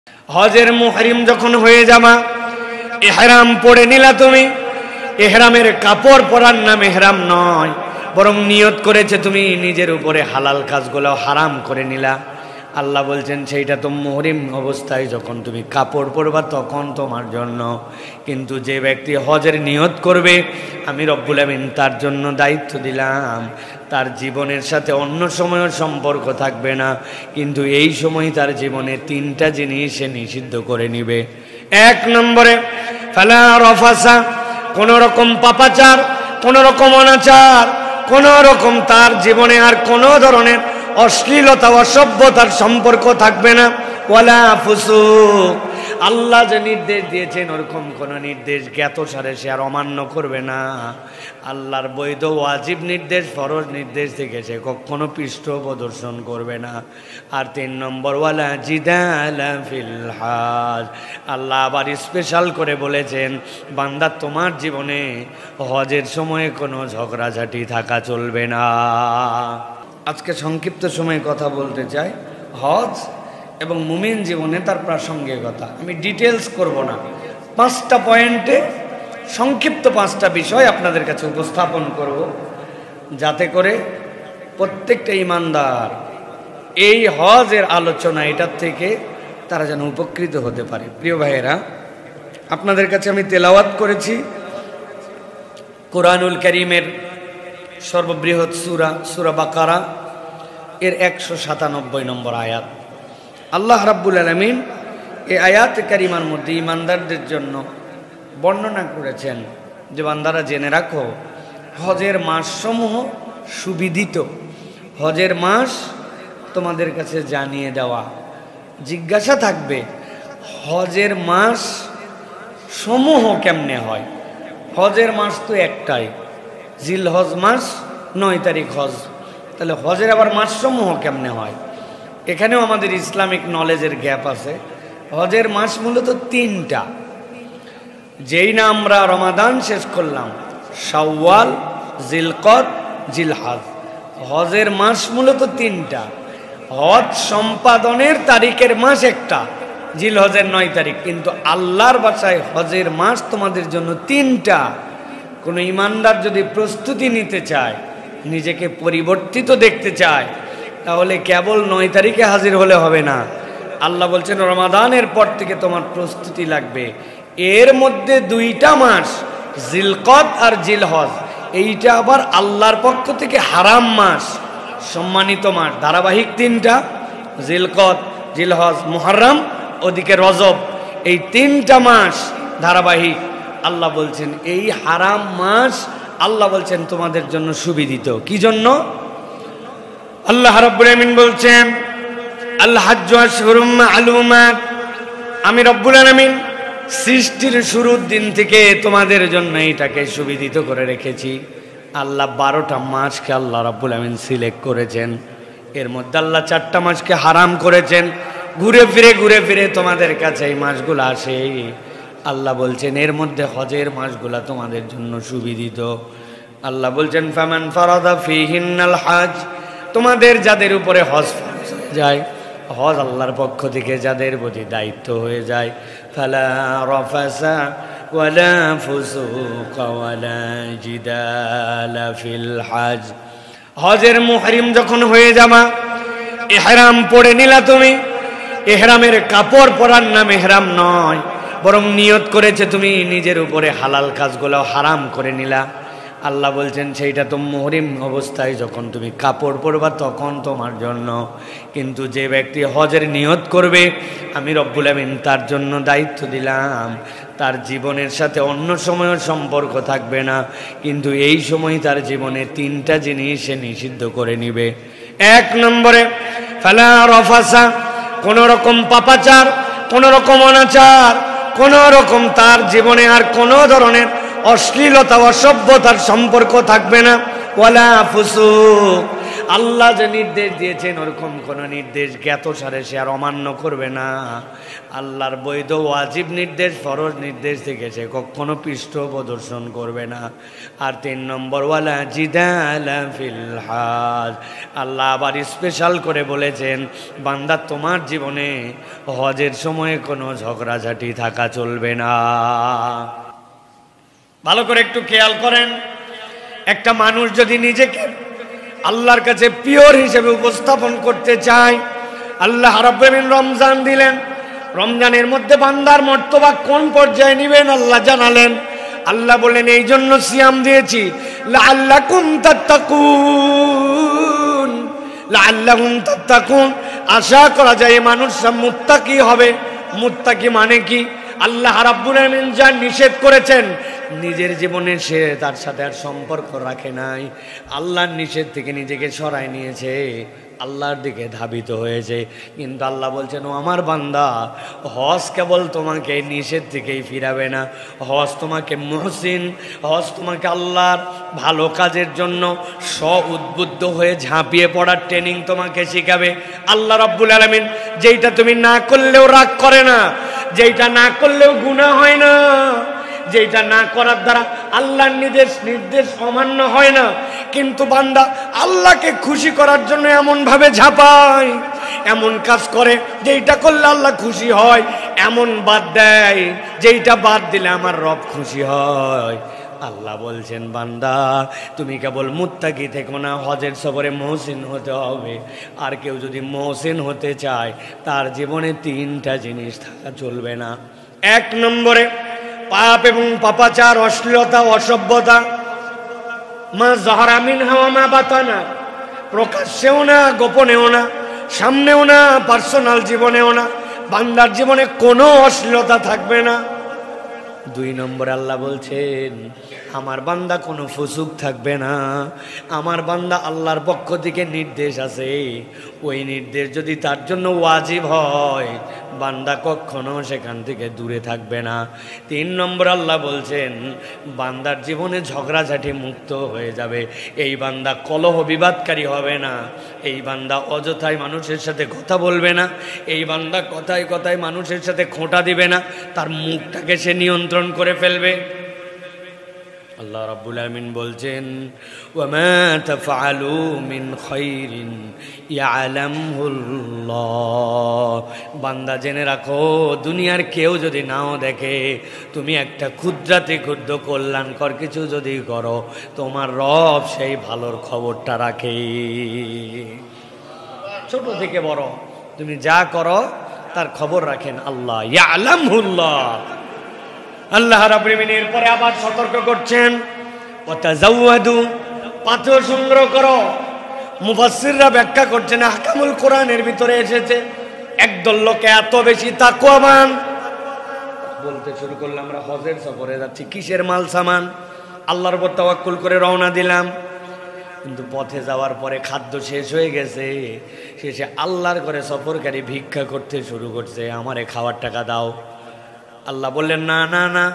হজের মুহরিম যখন হয়ে যাবা, ইহরাম পরে নিলা তুমি, ইহরামের কাপড় পরার নাম ইহরাম নয়, বরং নিয়ত করেছে তুমি নিজের উপরে হালাল কাজগুলো হারাম করে নিলা। আল্লাহ বলছেন সেইটা তো মুহরিম অবস্থায় যখন তুমি কাপড় পরবা তখন তোমার জন্য, কিন্তু যে ব্যক্তি হজের নিয়ত করবে আমি রব্বুল আমিন তার জন্য দায়িত্ব দিলাম, তার জীবনের সাথে অন্য সময়ের সম্পর্ক থাকবে না, কিন্তু এই সময় তার জীবনে তিনটা জিনিস সে নিষিদ্ধ করে নিবে। এক নম্বরে ফালা রফাসা, কোন রকম পাপাচার, কোন রকম অনাচার, কোন রকম তার জীবনে আর কোন ধরনের অশ্লীলতা অসভ্যতার সম্পর্ক থাকবে না। ওয়ালা ফুসুক, আল্লাহ যে নির্দেশ দিয়েছেন ওরকম কোন নির্দেশ জ্ঞাত সারে সে আর অমান্য করবে না। আল্লাহর বৈধ ওয়াজিব নির্দেশ, ফরজ নির্দেশ থেকে সে কখনো পৃষ্ঠ প্রদর্শন করবে না। আর 3 নম্বর ওয়ালা জিদালা ফিল হজ, আল্লাহ আবার স্পেশাল করে বলেছেন বান্দা তোমার জীবনে হজের সময়ে কোনো ঝগড়াঝাটি থাকা চলবে না। আজকে সংক্ষিপ্ত সময়ে কথা বলতে চাই হজ এবং মুমিন জীবনে তার প্রাসঙ্গিকতা। আমি ডিটেলস করব না, 5টা পয়েন্টে সংক্ষিপ্ত 5টা বিষয় আপনাদের কাছে উপস্থাপন করব, যাতে করে প্রত্যেকটা ঈমানদার এই হজের আলোচনা এটার থেকে তারা যেন উপকৃত হতে পারে। প্রিয় ভাইয়েরা, আপনাদের কাছে আমি তেলাওয়াত করেছি কোরআনুল কারীমের সর্ববৃহৎ সূরা, সূরা বাকারা এর 197 নম্বর আয়াত। আল্লাহ রাব্বুল আলামিন এই আয়াত কারিমার মধ্যে ঈমানদারদের জন্য বর্ণনা করেছেন যে বান্দারা জেনে রাখো হজের মাসসমূহ সুবিদিত, হজের মাস তোমাদের কাছে জানিয়ে দেওয়া। জিজ্ঞাসা থাকবে হজের মাস সমূহ কেমনে হয়? হজের মাস তো একটাই, জিলহজ মাস, 9 তারিখ হজ, তাহলে হজের আবার মাসসমূহ কেমনে হয়? এখানেও আমাদের ইসলামিক নলেজের গ্যাপ আছে। হজের মাস মূলত 3টা, যেই না আমরা রমাদান শেষ করলাম, শাওয়াল, জিলকদ, জিলহজ। হজের মাস মূলত 3টা। হজ সম্পাদনের তারিখের মাস একটা, জিলহজের 9 তারিখ, কিন্তু আল্লাহর ভাষায় হজের মাস তোমাদের জন্য 3টা। কোনো ঈমানদার যদি প্রস্তুতি নিতে চায়, নিজেকে পরিবর্তিত দেখতে চায়, তাহলে কেবল 9 তারিখে হাজির হলে হবে না। আল্লাহ বলছেন রমাদানের পর থেকে তোমার প্রস্তুতি লাগবে। এর মধ্যে 2টা মাস, জিলকদ আর জিলহজ, এইটা আবার আল্লাহর পক্ষ থেকে হারাম মাস, সম্মানিত মাস। ধারাবাহিক 3টা, জিলকদ, জিলহজ, মুহররম, ওদিকে রজব, এই 3টা মাস ধারাবাহিক। আল্লাহ বলছেন এই হারাম মাস আল্লাহ বলছেন তোমাদের জন্য সুবিদিত। কি জন্য? আল্লাহ রাব্বুল আমিন বলছেন আল হাজ্জু আশহুরুম মা'লুমাত, আমি রব্বুল আলামিন সৃষ্টির শুরুর দিন থেকে তোমাদের জন্য এটাকে সুবিদিত করে রেখেছি। আল্লাহ 12টা মাসকে আল্লাহ রাব্বুল আমিন সিলেক্ট করেছেন, এর মধ্যে আল্লাহ 4টা মাসকে হারাম করেছেন। ঘুরে ফিরে তোমাদের কাছে এই মাসগুলো আসে। আল্লাহ বলছেন এর মধ্যে হজের মাসগুলা তোমাদের জন্য সুবিদিত। আল্লাহ বলছেন ফামান ফারাদা ফিহিন্নাল হজ, তোমাদের যাদের উপরে হজ যায়, হজ আল্লাহর পক্ষ থেকে যাদের প্রতি দায়িত্ব হয়ে যায়, ফালা রাফাসা ওয়ালা ফুসুকা ওয়ালা জিদালা ফিল হজ, হজের মুহরিম যখন হয়ে যাবা, ইহরাম পরে নিলা তুমি, ইহরামের কাপড় পরার নাম ইহরাম নয়, বরং নিয়ত করেছে তুমি নিজের উপরে হালাল কাজগুলো হারাম করে নিলা। আল্লাহ বলছেন সেইটা তো মুহরিম অবস্থায় যখন তুমি কাপড় পরবা তখন তোমার জন্য, কিন্তু যে ব্যক্তি হজের নিয়ত করবে আমি রব্বুল আমিন তার জন্য দায়িত্ব দিলাম, তার জীবনের সাথে অন্য সময়ের সম্পর্ক থাকবে না, কিন্তু এই সময় তার জীবনে তিনটা জিনিস সে নিষিদ্ধ করে নিবে। এক নম্বরে ফালা রফাসা, কোন রকম পাপাচার, কোন রকম অনাচার, কোন রকম তার জীবনে আর কোন ধরনের অশ্লীলতা অসভ্যতার সম্পর্ক থাকবে না। ওয়ালা ফুসুক, আল্লাহ যে নির্দেশ দিয়েছেন ওরকম কোন নির্দেশ জ্ঞাত সারে সে আর অমান্য করবে না। আল্লাহর বৈধ ওয়াজিব নির্দেশ ফরজ নির্দেশ থেকে সে কখনো পৃষ্ঠ প্রদর্শন করবে না। আর 3 নম্বর ওয়ালা জিদালা ফিল হাজ, আল্লাহ আবার স্পেশাল করে বলেছেন বান্দা তোমার জীবনে হজের সময়ে কোনো ঝগড়াঝাটি থাকা চলবে না। ভালো করে একটু খেয়াল করেন, একটা মানুষ যদি নিজেকে আল্লাহর কাছে পিওর হিসেবে উপস্থাপন করতে চায়, আল্লাহ রাব্বুল আলামিন রমজান দিলেন, রমজানের মধ্যে বান্দার মর্তবা কোন পর্যায়ে নেবেন আল্লাহ জানালেন। আল্লাহ বলেন এই জন্য সিয়াম দিয়েছি লাআল্লাকুম তাত্তাকুন, লাআল্লাহুম তাত্তাকুন, আশা করা যায় মানুষরা মুত্তাকি হবে। মুত্তাকি মানে কি? আল্লাহ রাব্বুল আলামিন যা নিষেধ করেছেন নিজের জীবনে সে তার সাথে আর সম্পর্ক রাখে নাই, আল্লাহর নিষেধ থেকে নিজেকে সরায় নিয়েছে, আল্লাহর দিকে ধাবিত হয়েছে। কিন্তু আল্লাহ বলছেন ও আমার বান্দা, হজ কেবল তোমাকে নিষেধ থেকেই ফিরাবে না, হজ তোমাকে মুহসিন, হজ তোমাকে আল্লাহর ভালো কাজের জন্য উদ্বুদ্ধ হয়ে ঝাঁপিয়ে পড়ার ট্রেনিং তোমাকে শিখাবে। আল্লাহ রাব্বুল আলামিন যেইটা তুমি না করলেও রাগ করে না, যেইটা না করলেও গুনাহ হয় না, যেটা না করার দ্বারা আল্লাহর নির্দেশ অমান্য হয় না, কিন্তু বান্দা আল্লাহকে খুশি করার জন্য এমন ভাবে ঝাঁপায়, এমন কাজ করে যেটা করলে আল্লাহ খুশি হয়, এমন বাদ দেয় যেটা বাদ দিলে আমার রব খুশি হয়। আল্লাহ বলছেন বান্দা তুমি কেবল মুত্তাকি থেকো না, হজের সফরে মহসিন হতে হবে। আর কেউ যদি মহসিন হতে চায় তার জীবনে 3টা জিনিস থাকা চলবে না। 1 নম্বরে পাপ এবং পাপাচার, অশ্লীলতা, অসভ্যতা, মা যাহারা মিনহা ওয়া মা বাতানা, প্রকাশ্যেও না গোপনেও না, সামনেও না পার্সোনাল জীবনেও না, বান্দার জীবনে কোনো অশ্লীলতা থাকবে না। 2 নম্বরে আল্লাহ বলছেন আমার বান্দা কোনো ফুসুক থাকবে না। আমার বান্দা আল্লাহর পক্ষ থেকে নির্দেশ আছে, ওই নির্দেশ যদি তার জন্য ওয়াজিব হয় বান্দা কখনো সেখান থেকে দূরে থাকবে না। 3 নম্বর আল্লাহ বলছেন বান্দার জীবনে ঝগড়াঝাটি মুক্ত হয়ে যাবে। এই বান্দা কলহ বিবাদকারী হবে না, এই বান্দা অযথায় মানুষের সাথে কথা বলবে না, এই বান্দা কথায় কথায় মানুষের সাথে খোঁটা দিবে না, তার মুখটাকে সে নিয়ন্ত্রণ করে ফেলবে। আল্লাহ রাব্বুল আলামিন বলছেন ওয়ামা তাফআলু মিন খাইরিন ইয়ালামহুল্লাহ, বান্দা জেনে রাখো দুনিয়ার কেউ যদি নাও দেখে তুমি একটা ক্ষুদ্রাতি ক্ষুদ্র কল্যাণকর কিছু যদি করো, তোমার রব সেই ভালোর খবরটা রাখে। ছোট থেকে বড় তুমি যা করো তার খবর রাখেন আল্লাহ, ইয়ালামহুল্লাহ। আল্লাহ রাব্বুল আলামিন এরপরে আবার সতর্ক করছেন ওয়াতাজাওয়াদু, পাথর সংগ্রহ করো। মুফাসসিররা ব্যাখ্যা করছেন আহকামুল কোরআনের ভিতরে এসেছে একদল লোকে এত বেশি তাকওয়াবান, বলতে শুরু করলাম আমরা হজের সফরে যাচ্ছি, কিসের মাল সামান, আল্লাহর উপর তাওয়াক্কুল করে রওনা দিলাম, কিন্তু পথে যাওয়ার পরে খাদ্য শেষ হয়ে গেছে, শেষে আল্লাহর ঘরে সফরকারী ভিক্ষা করতে শুরু করছে, আমারে খাওয়ার টাকা দাও। আল্লাহ বললেন না না না,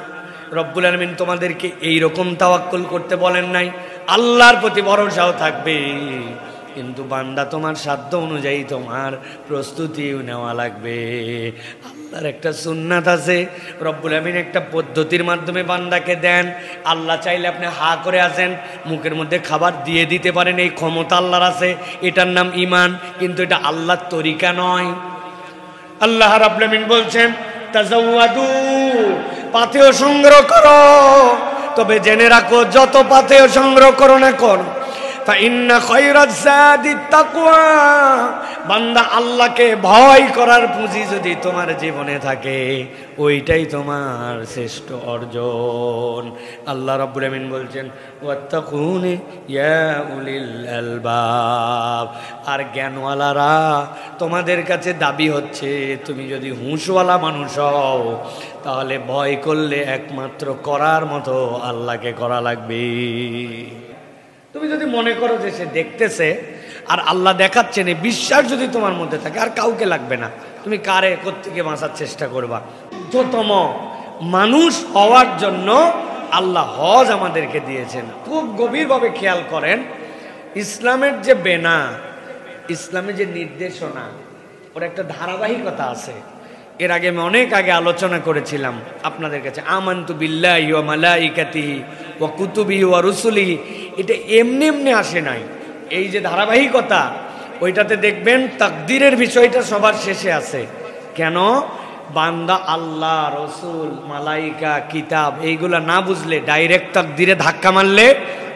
রব্বুল আলামিন তোমাদেরকে এইরকম তাওয়াক্কুল করতে বলেন নাই, আল্লাহর প্রতি ভরসাও থাকবে, কিন্তু বান্দা তোমার সাধ্য অনুযায়ী তোমার প্রস্তুতিও নেওয়া লাগবে। আল্লাহর একটা সুন্নাত আছে, রব্বুল আলামিন একটা পদ্ধতির মাধ্যমে বান্দাকে দেন। আল্লাহ চাইলে আপনি হা করে আছেন, মুখের মধ্যে খাবার দিয়ে দিতে পারেন, এই ক্ষমতা আল্লাহর আছে, এটার নাম ঈমান, কিন্তু এটা আল্লাহর তরিকা নয়। আল্লাহ রাব্বুল আলামিন বলছেন তাজাওয়াদু, পাথেয় সংগ্রহ করো, তবে জেনে রাখো যত পাথেয় সংগ্রহ করো না করো ফাইন্না খায়রাজ যাদিত তাকওয়া, বান্দা আল্লাহকে ভয় করার পুঁজি যদি তোমার জীবনে থাকে ওইটাই তোমার শ্রেষ্ঠ অর্জন। আল্লাহ রাব্বুল আলামিন বলছেন ওয়াত্তাকুনি ইয়া উলিল আলবাব, আর জ্ঞানওয়ালারা তোমাদের কাছে দাবি হচ্ছে তুমি যদি হুঁশওয়ালা মানুষ হও তাহলে ভয় করলে একমাত্র করার মতো আল্লাহকে করা লাগবে। তুমি যদি মনে করো যে সে দেখতেছে আর আল্লাহ দেখাচ্ছেন, এই বিশ্বাস যদি তোমার মধ্যে থাকে আর কাউকে লাগবে না, তুমি কারে কোত্থেকে বাঁচার চেষ্টা করবা। যতম মানুষ হওয়ার জন্য আল্লাহ হজ আমাদেরকে দিয়েছেন। খুব গভীরভাবে খেয়াল করেন, ইসলামের যে বেনা, ইসলামের যে নির্দেশনা, ওর একটা ধারাবাহিকতা আছে। এর আগে আমি অনেক আগে আলোচনা করেছিলাম আপনাদের কাছে, আমানতু বিল্লাহি ওয়া মালাইকাতিহি ওয়া কুতুবিহি ওয়া রুসুলিহি, এটা এমনি এমনি আসে নাই। এই যে ধারাবাহিকতা, ওইটাতে দেখবেন তাকদীরের বিষয়টা সবার শেষে আছে। কেন? বান্দা আল্লাহ, রসুল, মালাইকা, কিতাব এইগুলা না বুঝলে ডাইরেক্ট তাকদীরে ধাক্কা মারলে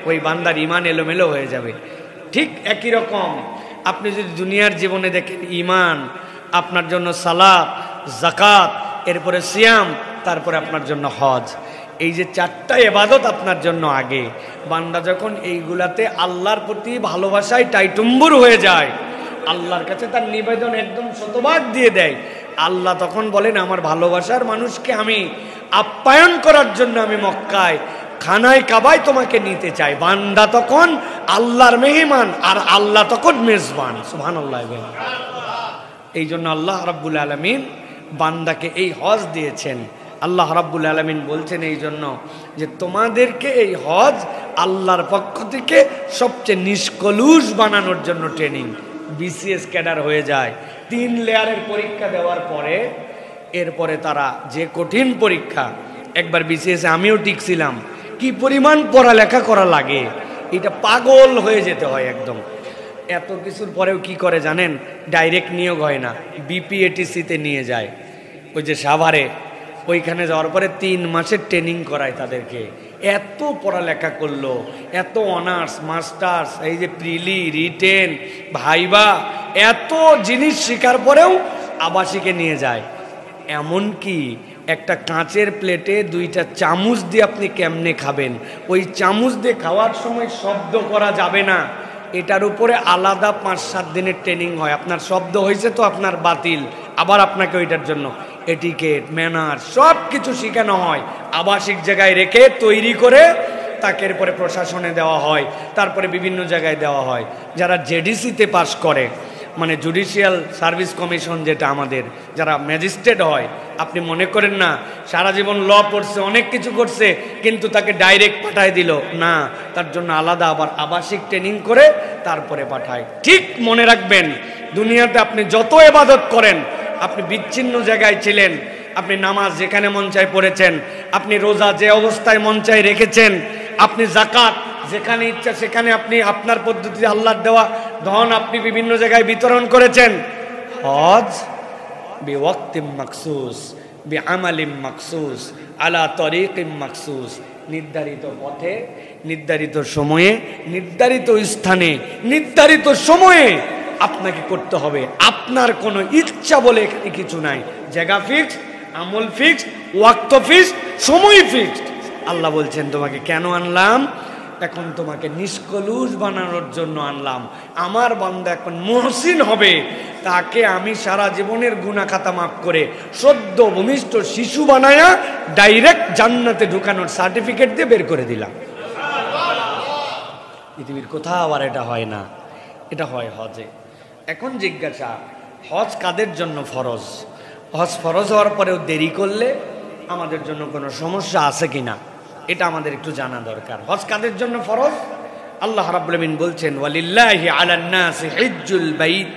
ওই বান্দার ঈমান এলোমেলো হয়ে যাবে। ঠিক একই রকম আপনি যদি দুনিয়ার জীবনে দেখেন, ঈমান আপনার জন্য সালাত, যাকাত, এরপরে সিয়াম, তারপরে আপনার জন্য হজ, এই যে চারটা ইবাদত আপনার জন্য আগে। বান্দা যখন এইগুলাতে আল্লাহর প্রতি ভালোবাসায় টাইটুম্বুর হয়ে যায়, আল্লাহর কাছে তার নিবেদন একদম শতভাগ দিয়ে দেয়, আল্লাহ তখন বলেন আমার ভালোবাসার মানুষকে আমি আপ্যায়ন করার জন্য আমি মক্কায় খানায় কাবায় তোমাকে নিতে চাই। বান্দা তখন আল্লাহর মেহমান আর আল্লাহ তখন মেজবান। সুবহানাল্লাহ। এই জন্য আল্লাহ রাব্বুল আলামিন বান্দাকে এই হজ দিয়েছেন। আল্লাহ রাব্বুল আলামিন বলছেন এই জন্য যে তোমাদেরকে এই হজ আল্লাহর পক্ষ থেকে সবচেয়ে নিষ্কলুষ বানানোর জন্য ট্রেনিং। বিসিএস ক্যাডার হয়ে যায়, 3 লেয়ারের পরীক্ষা দেওয়ার পরে এরপরে তারা যে কঠিন পরীক্ষা, একবার বিসিএসে আমিও টিকছিলাম, কি পরিমাণ পড়ালেখা করা লাগে, এটা পাগল হয়ে যেতে হয় একদম। এত কিছুর পরেও কি করে জানেন? ডাইরেক্ট নিয়োগ হয় না, বিপিএটিসিতে নিয়ে যায়, ওই যে সাভারে, ওইখানে যাওয়ার পরে 3 মাসের ট্রেনিং করায় তাদেরকে। এত পড়ালেখা করলো, এত অনার্স মাস্টার্স, এই যে প্রিলি, রিটেন, ভাইবা, এত জিনিস শেখার পরেও আবাসিকে নিয়ে যায়। এমনকি একটা কাঁচের প্লেটে 2টা চামচ দিয়ে আপনি কেমনে খাবেন, ওই চামচ দিয়ে খাওয়ার সময় শব্দ করা যাবে না, এটার উপরে আলাদা 5-7 দিনের ট্রেনিং হয়। আপনার শব্দ হয়েছে তো আপনার বাতিল, আবার আপনাকে ওইটার জন্য এটিকেট, ম্যানার সব কিছু শেখানো হয়। আবাসিক জায়গায় রেখে তৈরি করে তাকে এরপরে প্রশাসনে দেওয়া হয়, তারপরে বিভিন্ন জায়গায় দেওয়া হয়। যারা জেডিসিতে পাস করে, মানে জুডিশিয়াল সার্ভিস কমিশন, যেটা আমাদের যারা ম্যাজিস্ট্রেট হয়, আপনি মনে করেন না সারা জীবন ল পড়ছে, অনেক কিছু করছে, কিন্তু তাকে ডাইরেক্ট পাঠায় দিল না, তার জন্য আলাদা আবার আবাসিক ট্রেনিং করে তারপরে পাঠায়। ঠিক মনে রাখবেন, দুনিয়াতে আপনি যত ইবাদত করেন, আপনি বিচ্ছিন্ন জায়গায় ছিলেন, আপনি নামাজ যেখানে মন চায় পড়েছেন, আপনি রোজা যে অবস্থায় মন চায় রেখেছেন, আপনি যাকাত যেখানে ইচ্ছা সেখানে আপনি আপনার পদ্ধতিতে আল্লাহর দেওয়া ধন আপনি বিভিন্ন জায়গায় বিতরণ করেছেন। হজ বিওয়াক্তিম মাকসুস বিআমালিম মাকসুস আলা তরিকিম মাকসুস, নির্ধারিত পথে, নির্ধারিত সময়ে, নির্ধারিত স্থানে, নির্ধারিত সময়ে আপনাকে করতে হবে। আপনার কোনো ইচ্ছা বলে এখানে কিছু নাই। জায়গা ফিক্সড, আমল ফিক্সড, ওয়াক্ত ফিক্সড, সময় ফিক্সড। আল্লাহ বলছেন তোমাকে কেন আনলাম? এখন তোমাকে নিষ্কলুষ বানানোর জন্য আনলাম। আমার বান্দা এখন মুহসিন হবে, তাকে আমি সারা জীবনের গুনাহ খাতা মাফ করে সদ্য ভূমিষ্ঠ শিশু বানায়া ডাইরেক্ট জান্নাতে ঢুকানোর সার্টিফিকেট দিয়ে বের করে দিলাম। পৃথিবীর কোথাও আর এটা হয় না, এটা হয় হজে। এখন জিজ্ঞাসা, হজ কাদের জন্য ফরজ? হজ ফরজ হওয়ার পরেও দেরি করলে আমাদের জন্য কোনো সমস্যা আছে কিনা, এটা আমাদের একটু জানা দরকার। হজ কাদের জন্য ফরজ? আল্লাহ রাব্বুল আলামিন বলছেন, ওয়ালিল্লাহি আলান নাসি হিজ্জুল বাইত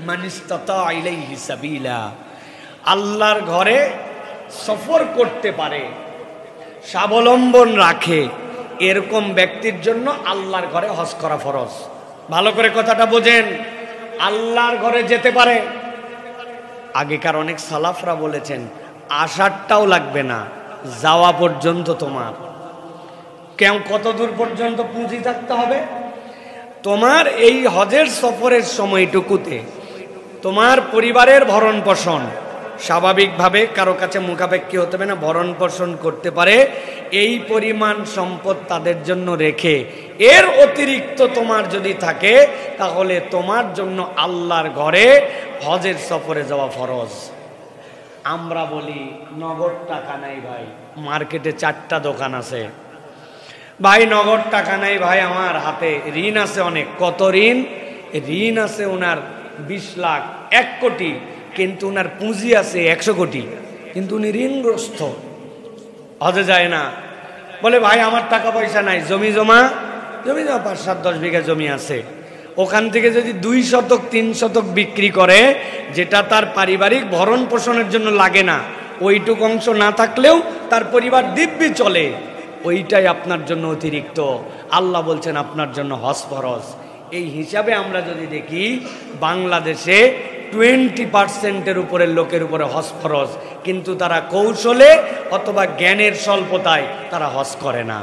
মান ইসতাতা ইলাইহি সাবিলা। আল্লাহর ঘরে সফর করতে পারে, স্বাবলম্বন রাখে, এরকম ব্যক্তির জন্য আল্লাহর ঘরে হজ করা ফরজ। ভালো করে কথাটা বোঝেন, আল্লাহর ঘরে যেতে পারে। আগেকার অনেক সালাফরা বলেছেন, আসারটাও লাগবে না, যাওয়া পর্যন্ত তোমার। কেন? কত দূর পর্যন্ত পুঁজি থাকতে হবে? তোমার এই হজের সফরের সময়টুকুতে তোমার পরিবারের ভরণ পোষণ স্বাভাবিকভাবে কারো কাছে মুখাপেক্ষী হতে হবে না, ভরণ পোষণ করতে পারে, এই পরিমাণ সম্পদ তাদের জন্য রেখে এর অতিরিক্ত তোমার যদি থাকে, তাহলে তোমার জন্য আল্লাহর ঘরে হজের সফরে যাওয়া ফরজ। আমরা বলি নগদ টাকা নাই ভাই, মার্কেটে 4টা দোকান আছে, ভাই নগদ টাকা নাই ভাই, আমার হাতে ঋণ আছে অনেক। কত ঋণ? ঋণ আছে ওনার 20 লাখ, 1 কোটি, কিন্তু ওনার পুঁজি আছে 100 কোটি, কিন্তু উনি ঋণগ্রস্ত, হজে যায় না। বলে ভাই আমার টাকা পয়সা নাই, জমি জমা জমি 5-7-10 বিঘা জমি আছে, ওখান থেকে যদি 2 শতক 3 শতক বিক্রি করে, যেটা তার পারিবারিক ভরণ পোষণের জন্য লাগে না, ওইটুক অংশ না থাকলেও তার পরিবার দিব্যি চলে, ওইটাই আপনার জন্য অতিরিক্ত। আল্লাহ বলছেন আপনার জন্য হজ ফরজ। এই হিসাবে আমরা যদি দেখি, বাংলাদেশে 20% উপরের লোকের উপরে হজ ফরজ, কিন্তু তারা কৌশলে অথবা জ্ঞানের স্বল্পতায় তারা হজ করে না।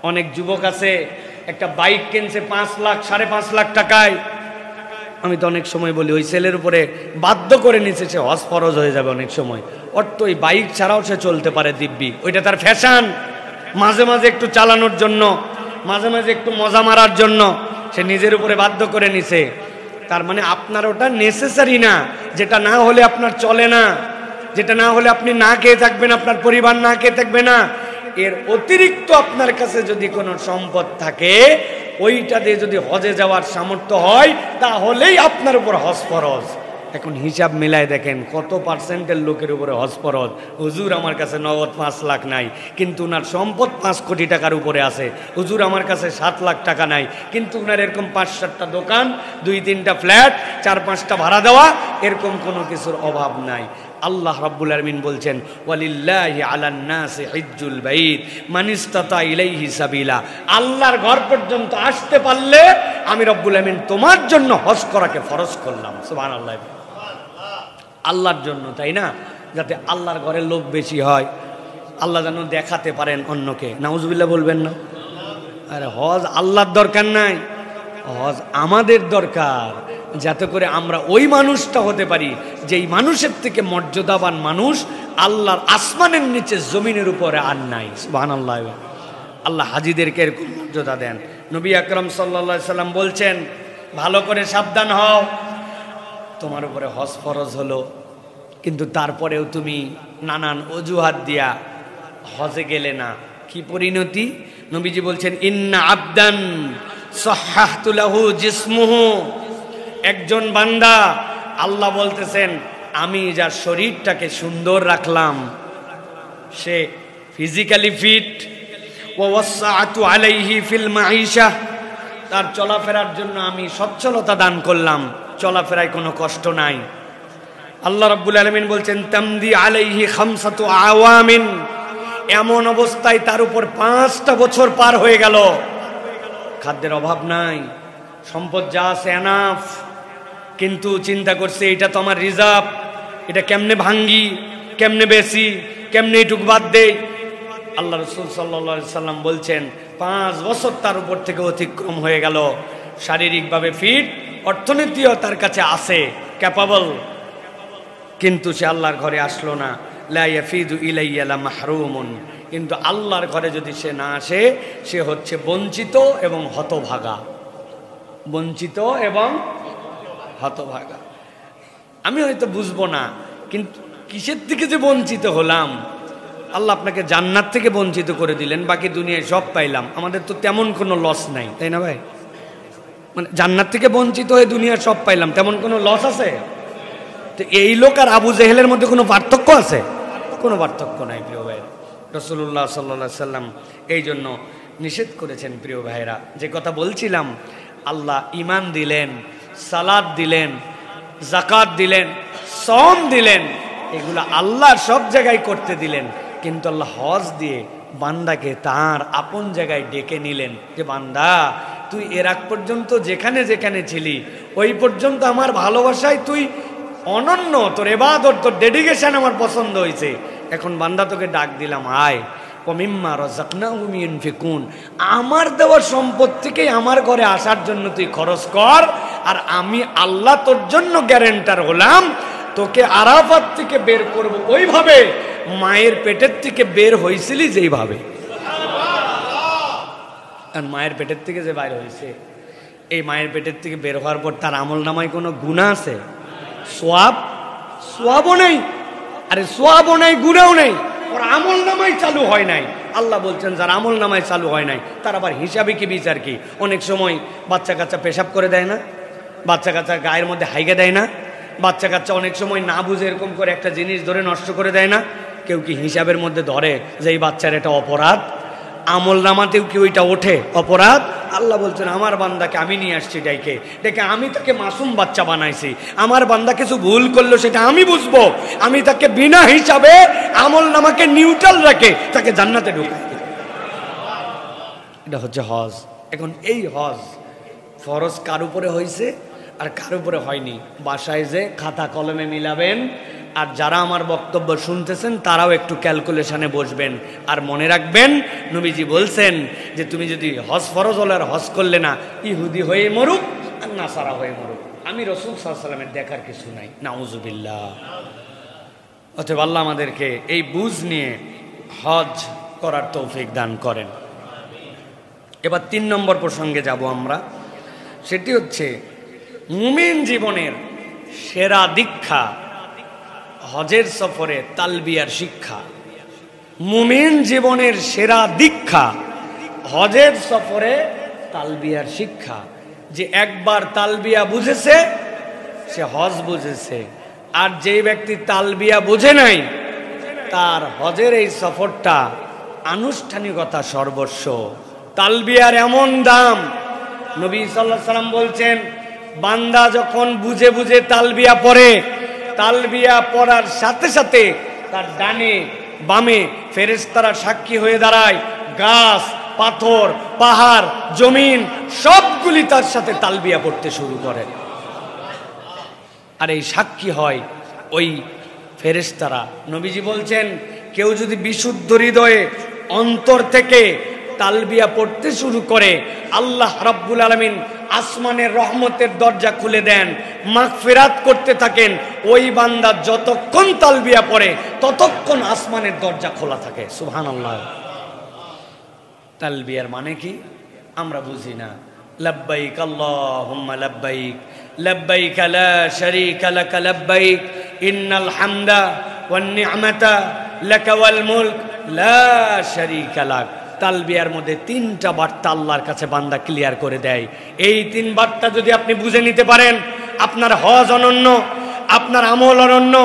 অনেক যুবক আছে একটা বাইক কিনছে 5 লাখ 5.5 লাখ টাকায়। আমি তো অনেক সময় বলি ওই ছেলের উপরে বাধ্য করে নিচ্ছে, সে হজ ফরজ হয়ে যাবে অনেক সময়। অর্থ ওই বাইক ছাড়াও সে চলতে পারে দিব্যি, ওইটা তার ফ্যাশন, মাঝে মাঝে একটু চালানোর জন্য, মাঝে মাঝে একটু মজা মারার জন্য সে নিজের উপরে বাধ্য করে নিছে। তার মানে আপনার ওটা নেসেসারি না, যেটা না হলে আপনার চলে না, যেটা না হলে আপনি না খেয়ে থাকবেন, আপনার পরিবার না খেয়ে থাকবে না। এর অতিরিক্ত আপনার কাছে যদি কোনো সম্পদ থাকে, ওইটা দিয়ে যদি হজে যাওয়ার সামর্থ্য হয়, তাহলেই আপনার উপর হজ ফরজ। এখন হিসাব মিলায় দেখেন কত পার্সেন্টের লোকের উপরে হজ ফরজ। হুজুর আমার কাছে নগদ 5 লাখ নাই, কিন্তু উনার সম্পদ 5 কোটি টাকার উপরে আছে। হুজুর আমার কাছে 7 লাখ টাকা নাই, কিন্তু উনার এরকম 5-7টা দোকান, 2-3টা ফ্ল্যাট, 4-5টা ভাড়া দেওয়া, এরকম কোনো কিছুর অভাব নাই। আল্লাহ রাব্বুল আলামিন বলছেন, ওয়ালিল্লাহি আলান নাসি হিজ্জুল বাইত মান ইসতাতা ইলাইহি সাবিলা। আল্লাহর ঘর পর্যন্ত আসতে পারলে আমি রাব্বুল আলামিন তোমার জন্য হজ করাকে ফরজ করলাম। সুবহানাল্লাহ। আল্লাহর জন্য, তাই না? যাতে আল্লাহর ঘরের লোক বেশি হয়, আল্লাহ যেন দেখাতে পারেন অন্যকে। নাউজুবিল্লাহ বলবেন না? আরে হজ আল্লাহর দরকার নাই, হজ আমাদের দরকার, যাতে করে আমরা ওই মানুষটা হতে পারি যেই মানুষের থেকে মর্যাদাবান মানুষ আল্লাহর আসমানের নিচে জমিনের উপরে আর নাই। সুবহানাল্লাহ। আল্লাহ হাজীদেরকে এরকম মর্যাদা দেন। নবী আকরাম সাল্লাল্লাহু আলাইহি সাল্লাম বলছেন, ভালো করে সাবধান হও, তোমার উপরে হজ ফরজ হলো, কিন্তু তারপরেও তুমি নানান অজুহাত দিয়া হজে গেলে না। কি পরিণতি? নবীজি বলছেন, ইন্না আবদান সাহহাতু লাহু জিসমুহু, একজন বান্দা, আল্লাহ বলতেছেন আমি যার শরীরটাকে সুন্দর রাখলাম, সে ফিজিক্যালি ফিট, ওয়া ওয়াসআতু আলাইহি ফিল মাঈশা, তার চলাফেরার জন্য আমি সচ্ছলতা দান করলাম, চলাফেরায় কোনো কষ্ট নাই। আল্লাহ রাব্বুল আলামিন বলছেন, তামদি আলাইহি খামসাতু আওয়ামিন, এমন অবস্থায় তার উপর 5টা বছর পার হয়ে গেল, খাদ্যের অভাব নাই, সম্পদ যা আছে এনাফ, কিন্তু চিন্তা করছে এটা তো আমার রিজার্ভ, এটা কেমনে ভাঙ্গি, কেমনে বেশি, কেমনে এটুকু বাদ দেই। আল্লাহ রাসূল সাল্লাল্লাহু আলাইহি সাল্লাম বলছেন 5 বছর তার উপর থেকে অতিক্রম হয়ে গেল, শারীরিকভাবে ফিট, অর্থনীতিও তার কাছে আছে, ক্যাপাবল, কিন্তু সে আল্লাহর ঘরে আসলো না। লা ইয়াফিদু ইলাইয়া লা মাহরুমুন, কিন্তু আল্লাহর ঘরে যদি সে না আসে, সে হচ্ছে বঞ্চিত এবং হতভাগা, বঞ্চিত এবং হতভাগা। আমি হয়তো বুঝবো না, কিন্তু কিসের থেকে যে বঞ্চিত হলাম? আল্লাহ আপনাকে জান্নাত থেকে বঞ্চিত করে দিলেন, বাকি দুনিয়ায় সব পাইলাম, আমাদের তো তেমন কোনো লস নাই, তাই না ভাই? মানে জান্নাত থেকে বঞ্চিত হয়ে দুনিয়ার সব পাইলাম, তেমন কোনো লস আছে? তো এই লোক আর আবু জেহেলের মধ্যে কোনো পার্থক্য আছে? কোনো পার্থক্য নাই প্রিয় ভাই। রাসূলুল্লাহ সাল্লাল্লাহু আলাইহি সাল্লাম এই জন্য নিষেধ করেছেন প্রিয় ভাইরা। যে কথা বলছিলাম, আল্লাহ ঈমান দিলেন, সালাত দিলেন, যাকাত দিলেন, সওম দিলেন, এগুলো আল্লাহ সব জায়গায় করতে দিলেন, কিন্তু আল্লাহ হজ দিয়ে বান্দাকে তার আপন জায়গায় ডেকে নিলেন, যে বান্দা তুই এর আগ পর্যন্ত যেখানে যেখানে ছিলি ওই পর্যন্ত আমার ভালোবাসায় তুই অনন্য, তোর ইবাদত, তোর ডেডিকেশন আমার পছন্দ হয়েছে, এখন বান্দা তোকে ডাক দিলাম, আয় ওমিম্মা রাযাকনাহুম ইউনফিকুন, আমার দেওয়া সম্পদ থেকে আমার ঘরে আসার জন্য তুই খরচ কর, আর আমি আল্লাহ তোর জন্য গ্যারান্টার হলাম, তোকে আরাফাত থেকে বের করব ওইভাবে মায়ের পেটের থেকে বের হয়েছিলি যেইভাবে। আর মায়ের পেটের থেকে যে বাইর হয়েছে, এই মায়ের পেটের থেকে বের হওয়ার পর তার আমল নামায় কোনো গুনাহ আছে? সোয়াবও নেই, আরে সোয়াবও নেই, গুনাহও নেই, ওর আমল নামায় চালু হয় নাই। আল্লাহ বলছেন যার আমল নামায় চালু হয় নাই তার আবার হিসাবে কি বিচার কি? অনেক সময় বাচ্চা কাচ্চা পেশাব করে দেয় না, বাচ্চা কাচ্চা গায়ের মধ্যে হাইগে দেয় না, বাচ্চা কাচ্চা অনেক সময় না বুঝে এরকম করে একটা জিনিস ধরে নষ্ট করে দেয় না, কেউ কি হিসাবের মধ্যে ধরে যে এই বাচ্চার এটা অপরাধ? আমল নামাতেও কি ওইটা ওঠে অপরাধ? আল্লাহ বলছেন আমার বান্দাকে আমি নিয়ে আসছি ডেকে আমি তাকে মাসুম বাচ্চা বানাইছি। আমার বান্দা কিছু ভুল করলো সেটা আমি বুঝবো, আমি তাকে বিনা হিসাবে আমল নামাকে নিউট্রাল রাখে তাকে জান্নাতে ঢুকাই। এটা হচ্ছে হজ। এখন এই হজ ফরজ কার উপরে হয়েছে আর কার উপরে হয়নি, বাসায় যে খাতা কলমে মিলাবেন। আর যারা আমার বক্তব্য শুনতেছেন তারাও একটু ক্যালকুলেশনে বসবেন। আর মনে রাখবেন, নবীজি বলছেন যে তুমি যদি হজ ফরজ হলে আর হজ করলে না, ইহুদি হয়ে মরুক আর নাসারা হয়ে মরুক, আমি রাসূল সাল্লাল্লাহু আলাইহি ওয়াসাল্লামের দেখার কিছু নাই। নাউজুবিল্লাহ। অতএব আল্লাহ আমাদেরকে এই বুঝ নিয়ে হজ করার তৌফিক দান করেন। এবার 3 নম্বর প্রসঙ্গে যাব আমরা। সেটি হচ্ছে মুমিন জীবনের সেরা দীক্ষা হজের সফরে তালবিয়ার শিক্ষা। মুমিন জীবনের সেরা দীক্ষা হজের সফরে তালবিয়ার শিক্ষা। যে একবার তালবিয়া বুঝেছে সে হজ বুঝেছে, আর যেই ব্যক্তি তালবিয়া বুঝে নাই তার হজের এই সফরটা আনুষ্ঠানিকতা সর্বস্ব। তালবিয়ার এমন দাম, নবী সাল্লাল্লাহু আলাইহি সাল্লাম বলছেন বান্দা যখন বুঝে বুঝে তালবিয়া পড়ে, তালবিয়া পড়ার সাথে সাথে তার ডানে বামে ফেরেশতারা সাক্ষী হয়ে দাঁড়ায়। গাছ, পাথর, পাহাড়, জমিন সবগুলি তার সাথে তালবিয়া পড়তে শুরু করে। আর এই সাক্ষী হয় ওই ফেরেশতারা। নবীজি বলছেন কেউ যদি বিশুদ্ধ হৃদয়ে অন্তর থেকে তালবিয়া পড়তে শুরু করে, আল্লাহ রাব্বুল আলামিন আসমানের রহমতের দরজা খুলে দেন, মাগফিরাত করতে থাকেন। ওই বান্দা যতক্ষণ তালবিয়া পড়ে ততক্ষণ আসমানের দরজা খোলা থাকে। সুবহানাল্লাহ। তালবিয়ার মানে কি আমরা বুঝি না। লব্বাইক আল্লাহুম্মা লব্বাইক, লব্বাইক লা শারীকা লাক লব্বাইক, ইন্নাল হামদা ওয়ান নি'মাতা লাকা ওয়াল মুলক লা শারীকা লাক। তালবিয়ার মধ্যে 3টা বার্তা আল্লাহর কাছে বান্দা ক্লিয়ার করে দেয়। এই 3 বার্তা যদি আপনি বুঝে নিতে পারেন, আপনার হজ অনন্য, আপনার আমল অনন্য,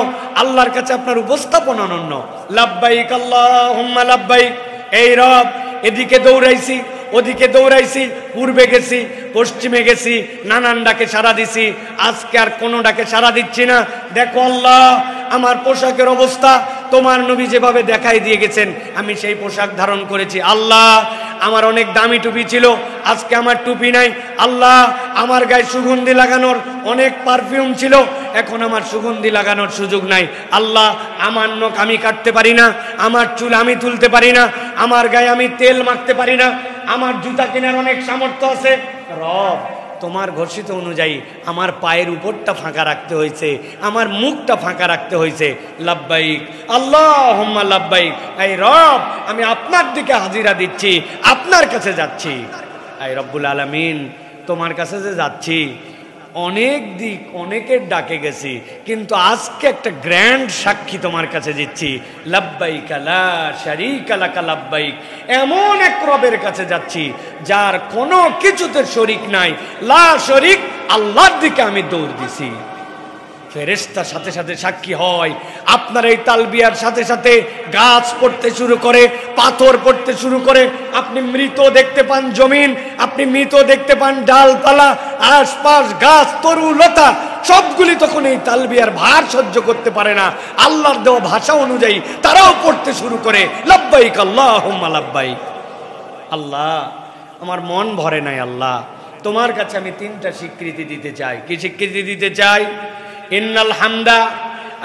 আল্লাহর কাছে আপনার উপস্থাপন অনন্য। লাব্বাইক আল্লাহুম্মা লাব্বাইক, এই রব এদিকে দৌড়াইছি ওদিকে দৌড়াইছি, পূর্বে গেছি পশ্চিমে গেছি, নানান ডাকে সাড়া দিছি, আজকে আর কোনো ডাকে সাড়া দিচ্ছি না। দেখো আল্লাহ আমার পোশাকের অবস্থা তোমার নবী যেভাবে দেখাই দিয়ে গেছেন আমি সেই পোশাক ধারণ করেছি। আল্লাহ আমার অনেক দামি টুপি ছিল, আজকে আমার টুপি নাই। আল্লাহ আমার গায়ে সুগন্ধি লাগানোর অনেক পারফিউম ছিল, এখন আমার সুগন্ধি লাগানোর সুযোগ নাই। আল্লাহ আমার নখ আমি কাটতে পারি না, আমার চুল আমি তুলতে পারি না, আমার গায়ে আমি তেল মাখতে পারি না, আমার জুতা কেনার অনেক সামর্থ্য আছে। রব তোমার ঘোষিত অনুযায়ী আমার পায়ের উপরটা ফাঁকা রাখতে হয়েছে, আমার মুখটা ফাঁকা রাখতে হয়েছে। লাব্বাইক আল্লাহুম্মা লাব্বাইক, এই রব আমি আপনার দিকে হাজিরা দিচ্ছি, আপনার কাছে যাচ্ছি। এই রব্বুল আলামিন তোমার কাছে যে যাচ্ছি, অনেক দিক অনেকের ডাকে গেছি, কিন্তু আজকে একটা গ্র্যান্ড সাক্ষী তোমার কাছে দিচ্ছি। লাব্বাইক লা শারীকা লাক লাব্বাইক, এমন এক রবের কাছে যাচ্ছি যার কোনো কিছুতে শরীক নাই। লা শরীক, আল্লাহর দিকে আমি দৌড় দিছি। ফেরেশতার সাথে সাথে সাক্ষী হয়। আপনার এই তালবিয়ার সাথে সাথে গাছ পড়তে শুরু করে, পাথর পড়তে শুরু করে, আপনি মৃত দেখতে পান জমিন, আপনি মৃত দেখতে পান ডালপালা, আশপাশ গাছ তরুলতা সবগুলি তখন এই তালবিয়ার ভার সহ্য করতে পারে না। আল্লাহর দেওয়া ভাষা অনুযায়ী তারাও পড়তে শুরু করে লাব্বাইক আল্লাহুম্মা লাব্বাইক। আল্লাহ আমার মন ভরে নাই, আল্লাহ তোমার কাছে আমি 3টা স্বীকৃতি দিতে চাই। কি স্বীকৃতি দিতে চাই? ইন্নাল হামদা,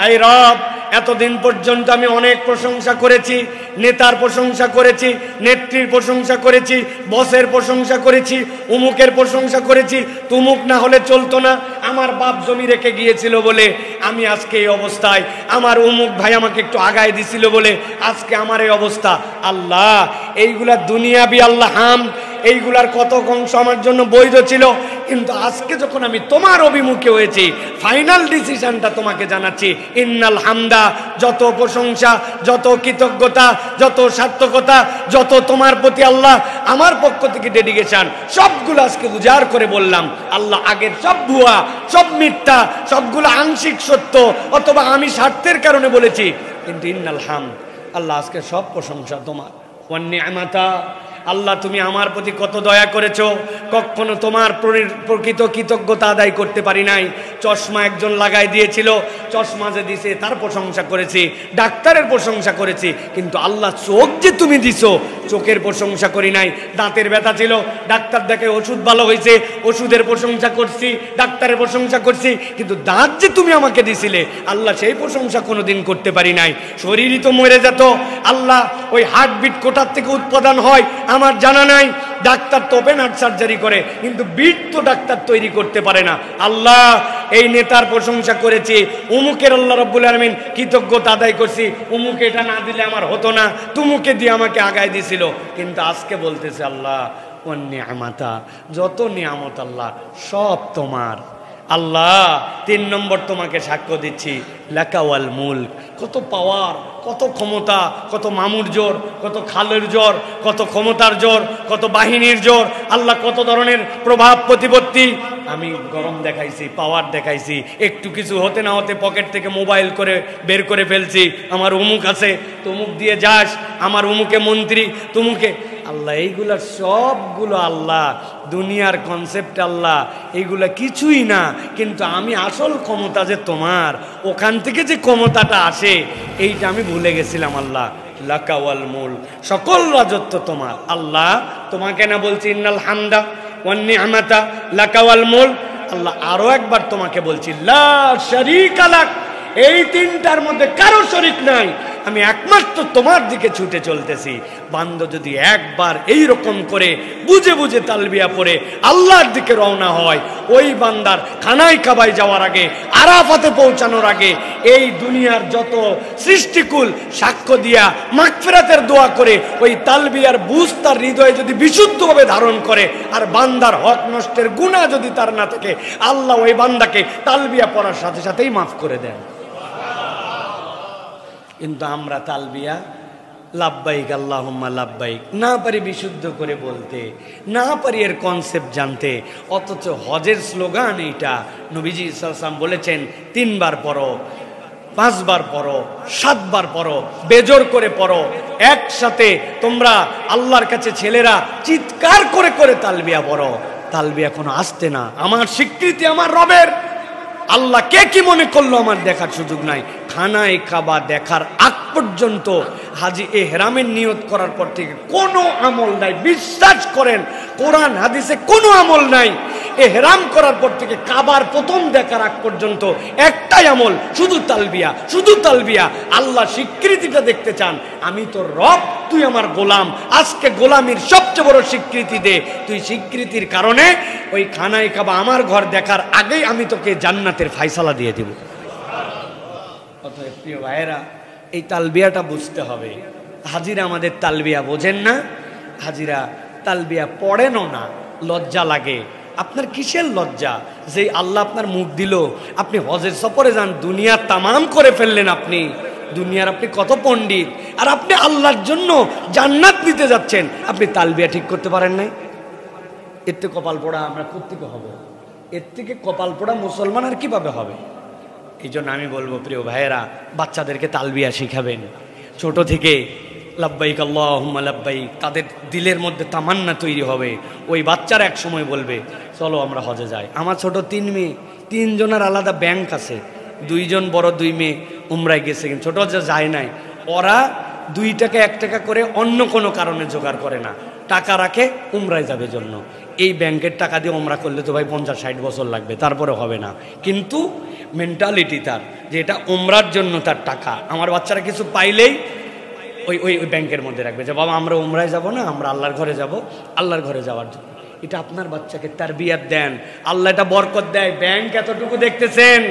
এই রব এতদিন পর্যন্ত আমি অনেক প্রশংসা করেছি, নেতার প্রশংসা করেছি, নেত্রীর প্রশংসা করেছি, বসের প্রশংসা করেছি, উমুকের প্রশংসা করেছি, তুমুক না হলে চলতো না, আমার বাপ জমি রেখে গিয়েছিল বলে আমি আজকে এই অবস্থায়, আমার উমুক ভাই আমাকে একটু আগায় দিছিল বলে আজকে আমার এই অবস্থা। আল্লাহ এইগুলা দুনিয়াবি আল্লাহ হাম, এইগুলার কত অংশ আমার জন্য বৈধ ছিল, কিন্তু আজকে যখন আমি তোমার অভিমুখে হয়েছি ফাইনাল ডিসিশনটা তোমাকে জানাচ্ছি। ইন্নাল হামদা, যত প্রশংসা, যত কৃতজ্ঞতা, যত সার্থকতা, যত তোমার প্রতি আল্লাহ আমার পক্ষ থেকে ডেডিকেশন, সবগুলো আজকে উজাড় করে বললাম। আল্লাহ আগের সব ভুয়া, সব মিথ্যা, সবগুলো আংশিক সত্য অথবা আমি স্বার্থের কারণে বলেছি, কিন্তু ইন্নাল হামদ, আল্লাহ আজকে সব প্রশংসা তোমার। ওয়ান নি'মাতা, আল্লাহ তুমি আমার প্রতি কত দয়া করেছো, কখনো তোমার প্রকৃত কৃতজ্ঞতা আদায় করতে পারি নাই। চশমা একজন লাগাই দিয়েছিল, চশমা যে দিছে তার প্রশংসা করেছি, ডাক্তারের প্রশংসা করেছি, কিন্তু আল্লাহ চোখ যে তুমি দিছো চোখের প্রশংসা করি নাই। দাঁতের ব্যথা ছিল, ডাক্তার দেখে ওষুধ ভালো হয়েছে, ওষুধের প্রশংসা করছি, ডাক্তারের প্রশংসা করছি, কিন্তু দাঁত যে তুমি আমাকে দিছিলে আল্লাহ সেই প্রশংসা কোনোদিন করতে পারি নাই। শরীরই তো মরে যেত, আল্লাহ ওই হার্টবিট কোথার থেকে উৎপাদন হয় আমার জানা নাই। ডাক্তার তো ওপেন হার্ট সার্জারি করে, কিন্তু বিট তো ডাক্তার তৈরি করতে পারে না। আল্লাহ এই নেতার প্রশংসা করেছি, উমুকের আল্লাহ রাব্বুল আলামিন কৃতজ্ঞতা আদায় করছি, উমুকে এটা না দিলে আমার হতো না, তুমুকে দিয়ে আমাকে আগায় দিছিল। কিন্তু আজকে বলতেছে আল্লাহ ওয়ান নি'মাতা, যত নিয়ামত আল্লাহ সব তোমার। আল্লাহ 3 নম্বর তোমাকে সাক্ষ্য দিচ্ছি, লাকা ওয়াল মুলক, কত পাওয়ার, কত ক্ষমতা, কত মামুর জোর, কত খালের জোর, কত ক্ষমতার জোর, কত বাহিনীর জোর, আল্লাহ কত ধরনের প্রভাব প্রতিপত্তি। আমি গরম দেখাইছি, পাওয়ার দেখাইছি, একটু কিছু হতে না হতে পকেট থেকে মোবাইল করে বের করে ফেলছি, আমার অমুক আছে, তমুক দিয়ে যাস, আমার অমুকে মন্ত্রী, তুমুকে। আল্লাহ এইগুলা সবগুলো আল্লাহ দুনিয়ার কনসেপ্ট, আল্লাহ এইগুলা কিছুই না, কিন্তু আমি আসল ক্ষমতা যে তোমার, ওখান থেকে যে ক্ষমতাটা আসে এইটা আমি ভুলে গেছিলাম। আল্লাহ লাকা ওয়াল মুলক, সকল রাজত্ব তোমার। আল্লাহ তোমাকে না বলছি ইন্নাল হামদা ওয়ান নি'মাতা লাকা ওয়াল মুলক, আল্লাহ আরো একবার তোমাকে বলছি লা শারীকা লাক, এই 3টার মধ্যে কারো শরীক নাই, আমি একমাত্র তোমার দিকে ছুটে চলতেছি। বান্দা যদি একবার এই রকম করে বুঝে বুঝে তালবিয়া পড়ে আল্লাহর দিকে রওনা হয়, ওই বান্দার খানায় কাবায় যাওয়ার আগে, আরাফাতে পৌঁছানোর আগে এই দুনিয়ার যত সৃষ্টিকুল সাক্ষ্য দিয়া মাগফিরাতের দোয়া করে ওই তালবিয়ার বুঝ তার হৃদয়ে যদি বিশুদ্ধভাবে ধারণ করে, আর বান্দার হক নষ্টের গুনাহ যদি তার না থাকে, আল্লাহ ওই বান্দাকে তালবিয়া পড়ার সাথে সাথেই মাফ করে দেন। কিন্তু আমরা তালবিয়া লাব্বাইক আল্লাহুম্মা লাব্বাইক না পারি বিশুদ্ধ করে বলতে, না পারি এর কনসেপ্ট জানতে, অথচ হজের স্লোগান এইটা। নবীজি সাল্লাল্লাহু আলাইহি ওয়াসাল্লাম বলেছেন 3 বার পড়ো, 5 বার পড়ো, 7 বার পড়ো, বেজোর করে পড়ো, একসাথে তোমরা আল্লাহর কাছে ছেলেরা চিৎকার করে করে তালবিয়া পড়ো। তালবিয়া কোনো আসতে না, আমার স্বীকৃতি আমার রবের। আল্লাহ কে কি মনে করলো আমার দেখার সুযোগ নাই। খানায় কাবা দেখার আগ পর্যন্ত হাজি এহরামের নিয়ত করার পর থেকে কোনো আমল নাই, বিশ্বাস করেন কোরআন হাদিসে কোনো আমল নাই। এহরাম করার পর থেকে কাবার প্রথম দেখার আগ পর্যন্ত একটাই আমল, শুধু তালবিয়া, শুধু তালবিয়া। আল্লাহ স্বীকৃতিটা দেখতে চান, আমি তোর রব, তুই আমার গোলাম, আজকে গোলামির সবচেয়ে বড় স্বীকৃতি দে। তুই স্বীকৃতির কারণে ওই খানায় কাবা আমার ঘর দেখার আগেই আমি তোকে জান্নাতের ফায়সালা দিয়ে দেব। অতএব প্রিয় ভাইয়েরা, এই তালবিয়াটা বুঝতে হবে। হাজিরা আমাদের তালবিয়া বোঝেন না, হাজিরা তালবিয়া পড়েনও না, লজ্জা লাগে। আপনার কিসের লজ্জা? যে আল্লাহ আপনার মুখ দিল, আপনি হজের সফরে যান, দুনিয়া তামাম করে ফেললেন, আপনি দুনিয়ার আপনি কত পণ্ডিত, আর আপনি আল্লাহর জন্য জান্নাত নিতে যাচ্ছেন, আপনি তালবিয়া ঠিক করতে পারেন নাই। এর থেকে কপাল পোড়া আমরা কোত্থেকে হব? এর থেকে কপাল পোড়া মুসলমান আর কিভাবে হবে? এই জন্য আমি বলবো প্রিয় ভাইয়েরা, বাচ্চাদেরকে তালবিয়া শিখাবেন ছোট থেকে। লাব্বাইক আল্লাহুম্মা লাব্বাইক, তাদের দিলের মধ্যে তামান্না তৈরি হবে। ওই বাচ্চারা এক সময় বলবে চলো আমরা হজে যাই। আমার ছোট 3 মেয়ে, 3 জনের আলাদা ব্যাংক আছে, 2 জন বড়, 2 মেয়ে উমরায় গেছে, কিন্তু ছোট যে যায় নাই। ওরা 2 টাকা 1 টাকা করে অন্য কোনো কারণে জোগাড় করে না, টাকা রাখে উমরায় যাবে জন্য। এই ব্যাংকের টাকা দিয়ে উমরা করলে তো ভাই 50-60 বছর লাগবে, তারপরে হবে না। কিন্তু মেন্টালিটি তার যে এটা উমরার জন্য তার টাকা। আমার বাচ্চারা কিছু পাইলেই ওই ওই ওই ব্যাংকের মধ্যে রাখবে যে বাবা আমরা উমরায় যাব না, আমরা আল্লাহর ঘরে যাব, আল্লাহর ঘরে যাওয়ার জন্য। এটা আপনার বাচ্চাকে তারবিয়াত দেন, আল্লাহ এটা বরকত দেয়। ব্যাংক এতটুকু দেখতেছেন,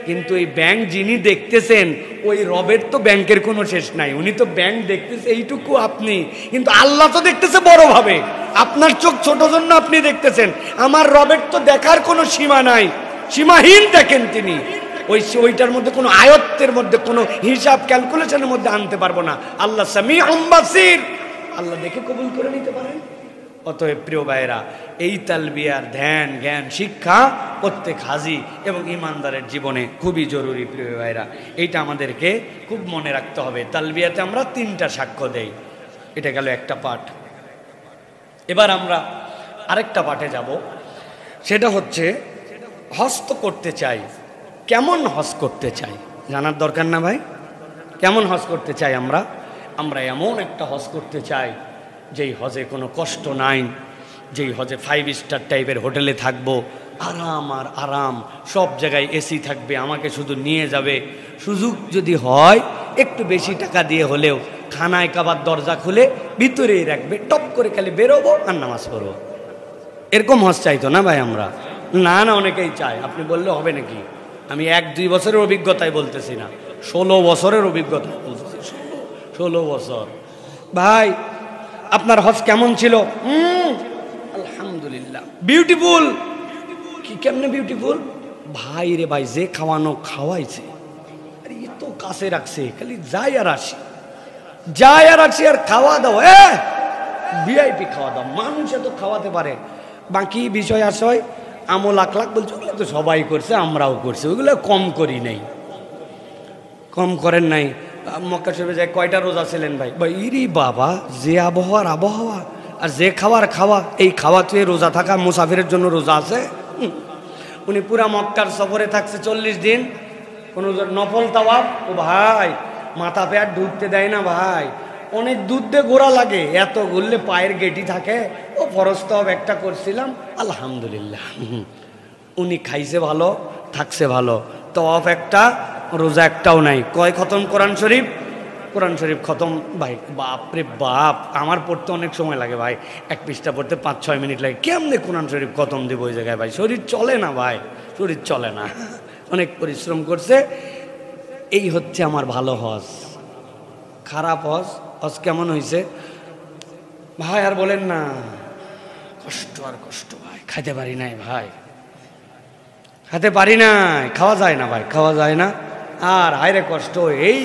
কিন্তু এই ব্যাংক যিনি দেখতেছেন ওই রবের তো ব্যাংকের কোনো শেষ নাই, উনি তো ব্যাংক দেখতেছে এইটুকু আপনি, কিন্তু আল্লাহ তো দেখতেছে বড়ভাবে। আপনার চোখ ছোট জন্য আপনি দেখতেছেন, আমার রবের তো দেখার কোনো সীমা নাই, সীমাহীন দেখেন তিনি। ওইটার মধ্যে কোনো আয়ত্তের মধ্যে কোনো হিসাব ক্যালকুলেশনের মধ্যে আনতে পারবো না। আল্লাহ সামিউম বাসির, আল্লাহ দেখে কবুল করে নিতে পারেন। অতএব প্রিয় ভাইয়েরা, এই তালবিয়ার ধ্যান জ্ঞান শিক্ষা প্রত্যেক হাজি এবং ইমানদারের জীবনে খুবই জরুরি। প্রিয় ভাইয়েরা, এইটা আমাদেরকে খুব মনে রাখতে হবে। তালবিয়াতে আমরা 3টা সাক্ষ্য দেই। এটা গেল একটা পাঠ। এবার আমরা আরেকটা পাঠে যাব, সেটা হচ্ছে হজ তো করতে চাই, কেমন হজ করতে চাই জানার দরকার না ভাই? কেমন হজ করতে চাই আমরা? আমরা এমন একটা হজ করতে চাই যেই হজে কোনো কষ্ট নাই, যেই হজে 5 স্টার টাইপের হোটেলে থাকবো, আরাম আর আরাম, সব জায়গায় এসি থাকবে, আমাকে শুধু নিয়ে যাবে, সুযোগ যদি হয় একটু বেশি টাকা দিয়ে হলেও খানায় কাবার দরজা খুলে ভিতরেই রাখবে, টপ করে খালি বেরোবো আর নামাজ পড়বো। এরকম হজ চাইতো না ভাই আমরা? না না, অনেকেই চায়। আপনি বললে হবে নাকি? আমি 1-2 বছরের অভিজ্ঞতায় বলতেছি না, 16 বছরের অভিজ্ঞতা বলতেছি। 16 বছর। ভাই আপনার হজ কেমন ছিল? আলহামদুলিল্লাহ, বিউটিফুল। কি কেমনে বিউটিফুল? ভাই রে ভাই, যে খাওয়ানো খাওয়াইছে, আরে এ তো কাছে রাখছে, খালি যাই আর আসি, যাই আর আসি, আর খাওয়া দাওয়া ভিআইপি খাওয়া দাওয়া। মানুষ এত খাওয়াতে পারে। বাকি বিষয় আসয় আমল আখলাক বলছে, ওগুলো তো সবাই করছে, আমরাও করছি, ওগুলো কম করি নাই। কম করেন নাই? মক্কা শরীফে যায় কয়টা রোজা ছিলেন ভাই? ভাই ইরি বাবা, যে আবহাওয়ার আবহাওয়া আর যে খাওয়ার খাওয়া, এই খাওয়া তুই রোজা থাকা মুসাফিরের জন্য রোজা আছে? উনি পুরা মক্কার সফরে থাকছে 40 দিন, কোন নফল তাওয়াফ। ও ভাই, মাথা পেয়ার ঢুকতে দেয় না ভাই, অনেক দুধ দিয়ে গোড়া লাগে, এত ঘুরলে পায়ের গেটি থাকে। ও ফরজ তাওয়াফ একটা করছিলাম, আলহামদুলিল্লাহ। উনি খাইছে ভালো, থাকছে ভালো, তাওয়াফ একটা, রোজা একটাও নাই। কয় খতম কোরআন শরীফ? কোরআন শরীফ খতম ভাই, বাপরে বাপ, আমার পড়তে অনেক সময় লাগে ভাই, 1 পৃষ্ঠা পড়তে 5-6 মিনিট লাগে। কেমনে কোরআন শরীফ খতম দিব ওই জায়গায় ভাই? শরীর চলে না ভাই, শরীর চলে না। অনেক পরিশ্রম করছে। এই হচ্ছে আমার ভালো হজ। খারাপ হজ? হজ কেমন হয়েছে ভাই? আর বলেন না, কষ্ট আর কষ্ট ভাই, খাইতে পারি নাই ভাই, খেতে পারি নাই, খাওয়া যায় না ভাই, খাওয়া যায় না। আর হায়রে কষ্ট, এই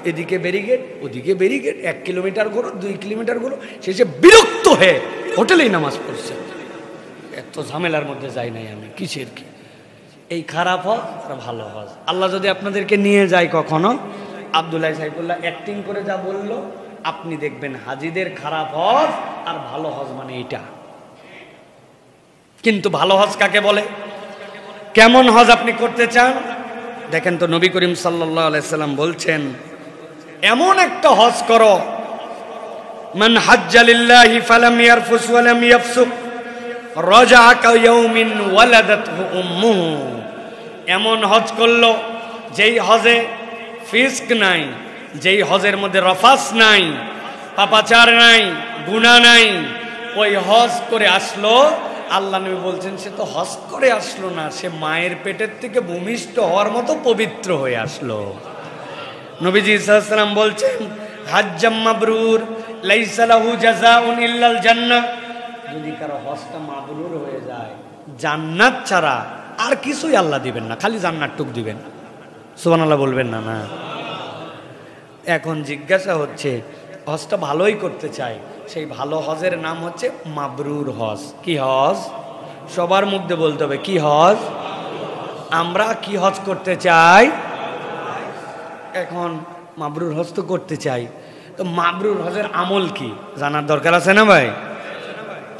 এদিকে ব্যারিকেড, ওদিকে ব্যারিকেড, 1 কিলোমিটার ঘোরো, 2 কিলোমিটার ঘোরো, শেষে বিরক্ত হয়ে হোটেলেই নামাজ পড়ছে। এত ঝামেলার মধ্যে যাই নাই আমি, কিসের কি? এই খারাপ হজ আর ভালো হজ। আল্লাহ যদি আপনাদেরকে নিয়ে যায় কখনো, আব্দুল্লাহ সাইফুল্লাহ অ্যাক্টিং করে যা বলল, আপনি দেখবেন হাজিদের খারাপ হজ আর ভালো হজ মানে এটা। কিন্তু ভালো হজ কাকে বলে? কেমন হজ আপনি করতে চান? দেখেন তো, নবী করিম সাল্লাল্লাহু আলাইহি সাল্লাম বলছেন, এমন একটা হজ করো, মান হাজ্জা লিল্লাহি ফালাম ইয়ারফুস ওয়া লাম ইয়াফসুক রাজাআ কায়াউমিন ওয়ালাদাতহু উম্মুহু। এমন হজ করলো যেই হজে ফিস্ক নাই, যেই হজের মধ্যে রফাস নাই, পাপাচার নাই, গুনাহ নাই, ওই হজ করে আসলো, আল্লাহ নবী বলছেন সে তো হজ করে আসলো না, সে মায়ের পেটের থেকে ভূমিষ্ঠ হওয়ার মতো পবিত্র হয়ে আসলো। নবীজি সাল্লাল্লাহু আলাইহি ওয়াসাল্লাম বলছেন, হাজ্জাম মাবরুর লাইসা লাহু জাযাউন ইল্লাল জান্নাহ। যদি কারো হজটা মাবরুর হয়ে যায়, জান্নাত ছাড়া আর কিছুই আল্লাহ দিবেন না, খালি জান্নাতটুক দিবেন। সুবহানাল্লাহ বলবেন না? না। এখন জিজ্ঞাসা হচ্ছে, হজটা ভালোই করতে চাই, সেই ভালো হজের নাম হচ্ছে মাবরুর হজ। কি হজ? সবার মধ্যে বলতে হবে, কি হজ? আমরা কি হজ করতে চাই? এখন মাবরুর হজ তো করতে চাই, তো মাবরুর হজের আমল কি জানার দরকার আছে না ভাই?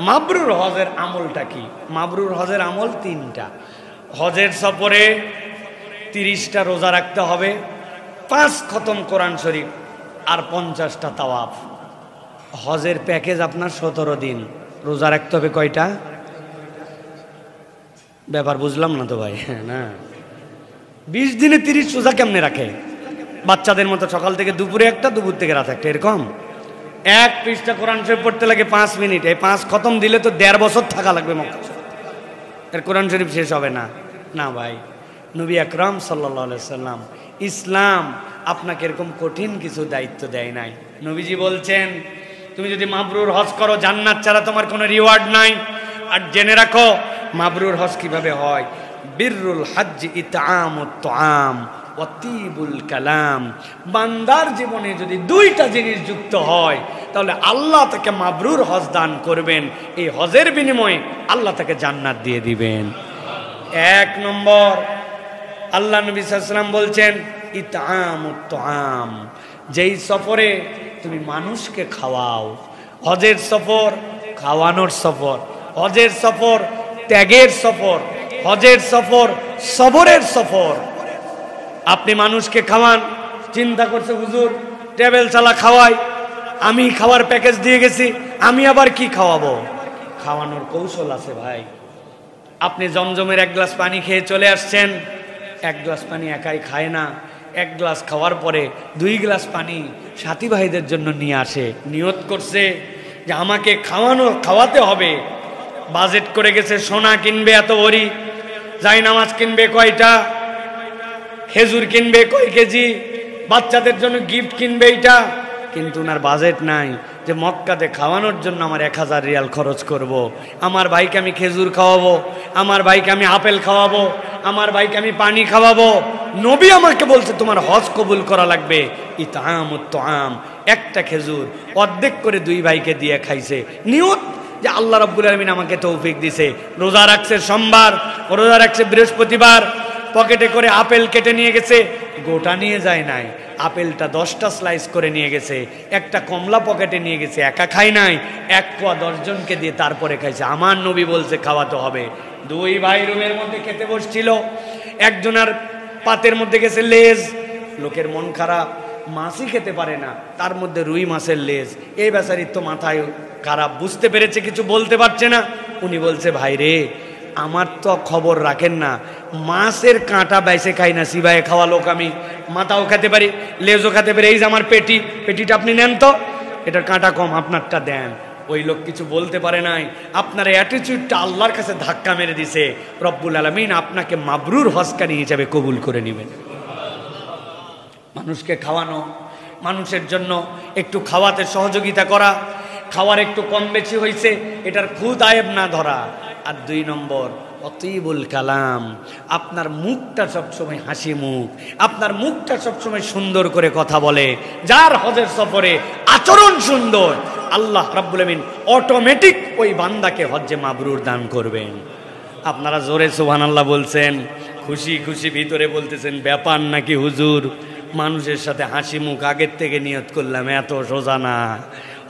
মাবরুর হজের আমলটা কি? মাবরুর হজের আমল 3টা। হজের সফরে 30টা রোজা রাখতে হবে, 5 খতম কোরআন শরীফ, আর 50টা তাওয়াফ। হজের প্যাকেজ আপনার 17 দিন। রোজা রাখতে হবে কয়টা? ব্যাপার বুঝলাম না তো ভাই। না, 20 দিনে 30 রোজা কেমনে রাখে? বাচ্চাদের মতো সকাল থেকে দুপুরে একটা, দুপুর থেকে রাত একটা, এরকম। 1 পৃষ্ঠা কোরআন শরীফ পড়তে লাগে 5 মিনিট। এই 5 খতম দিলে তো 1.5 বছর থাকা লাগবে মক্কা। এর কোরআন শরীফ শেষ হবে না। না ভাই, নবী আকরাম সাল্লাল্লাহু আলাইহি সাল্লাম, ইসলাম আপনাকে এরকম কঠিন কিছু দায়িত্ব দেয় নাই। নবীজি বলছেন, তুমি যদি মাবরুর হজ করো, জান্নাত ছাড়া তোমার কোনো রিওয়ার্ড নাই। আর জেনে রাখো মাবরুর হজ কিভাবে হয়। বিররুল হজ্জ ইতআমুত তুআম ওয়া তিবুল কালাম। বান্দার জীবনে যদি 2টা জিনিস যুক্ত হয়, তাহলে আল্লাহ তাকে মাবরুর হজ দান করবেন। এই হজের বিনিময়ে আল্লাহ তাকে জান্নাত দিয়ে দিবেন। 1 নম্বর, আল্লাহ নবী সাল্লাল্লাহু আলাইহি ওয়াসাল্লাম বলছেন, ইতআমুত তুআম। যেই সফরে তুমি মানুষকে খাওয়াও। হজের সফর খাওয়ানোর সফর, হজের সফর ত্যাগের সফর, হজের সফর সবরের সফর। আপনি মানুষকে খাওয়ান, চিন্তা করছে হুজুর ট্রাভেল চালা খাওয়াই, আমি খাওয়ার প্যাকেজ দিয়ে গেছি, আমি আবার কি খাওয়াবো? খাওয়ানোর কৌশল আছে ভাই। আপনি জমজমের এক গ্লাস পানি খেয়ে চলে আসছেন, এক গ্লাস পানি একাই খায় না, এক গ্লাস খাওয়ার পরে 2 গ্লাস পানি সাথী ভাইদের জন্য নিয়ে আসে। নিয়ত করছে যে আমাকে খাওয়াতে হবে। বাজেট করে গেছে, সোনা কিনবে এত ভরি, জায়নামাজ কিনবে কয়টা, খেজুর কিনবে কয় কেজি, বাচ্চাদের জন্য গিফট কিনবে এইটা। কিন্তু ওনার বাজেট নাই যে মক্কাতে খাওয়ানোর জন্য আমার 1000 রিয়াল খরচ করব। আমার ভাইকে আমি খেজুর খাওয়াবো, আমার ভাইকে আমি আপেল খাওয়াবো, আমার ভাইকে আমি পানি খাওয়াবো। নবী আমাকে বলছে তোমার হজ কবুল করা লাগবে। ইতআমুত তাআম, একটা খেজুর অর্ধেক করে 2 ভাইকে দিয়ে খাইছে। নিয়ত যে আল্লাহ রাব্বুল আলামিন আমাকে তৌফিক দিছে। রোজা রাখছে সোমবার, রোজা রাখছে বৃহস্পতিবার, পকেটে করে আপেল কেটে নিয়ে গেছে, গোটা নিয়ে যায় নাই, আপেলটা 10টা স্লাইস করে নিয়ে গেছে, একটা কমলা পকেটে নিয়ে গেছে, একা খায় নাই, 1 পোয়া 10 জনকে দিয়ে তারপরে খাইছে। আমার নবী বলছে খাওয়াতে হবে। 2 ভাই রুমের মধ্যে খেতে বসছিল, একজনের পাতের মধ্যে গেছে লেজ, লোকের মন খারাপ, মাছই খেতে পারে না, তার মধ্যে রুই মাছের লেজ। এই বেচারির তো মাথায় খারাপ, বুঝতে পেরেছে কিছু বলতে পারছে না। উনি বলছে ভাই রে আমার তো খবর রাখেন না, মাছের কাঁটা বাইসে খাই না, সিবায়ে খাওয়া লোক আমি, মাথাও খেতে পারি, লেজও খেতে পারি, এই যে আমার পেটিটা আপনি নেন তো, এটার কাঁটা কম, আপনারটা দেন। ওই লোক কিছু বলতে পারে নাই। আপনার অ্যাটিটিউডটা আল্লাহর কাছে ধাক্কা মেরে দিছে। রব্বুল আলামিন আপনাকে মাবরুর হজকারী হিসেবে কবুল করে নেবেন। মানুষকে খাওয়ানো, মানুষের জন্য একটু খাওয়াতে সহযোগিতা করা, খাওয়ার একটু কম বেশি হয়েছে এটার খুদ আয়েব না ধরা। আর 2 নম্বর অতীবুল কালাম, আপনার মুখটা সবসময় হাসি মুখ, আপনার মুখটা সবসময় সুন্দর করে কথা বলে। যার হজের সফরে আচরণ সুন্দর, আল্লাহ রাব্বুল আমিন অটোমেটিক ওই বান্দাকে হজ্জে মাবরুর দান করবেন। আপনারা জোরে সুবহানাল্লাহ বলছেন, খুশি খুশি ভিতরে বলতেছেন ব্যাপার নাকি হুজুর, মানুষের সাথে হাসি মুখ আগের থেকে নিয়ত করলাম, এত সোজা না।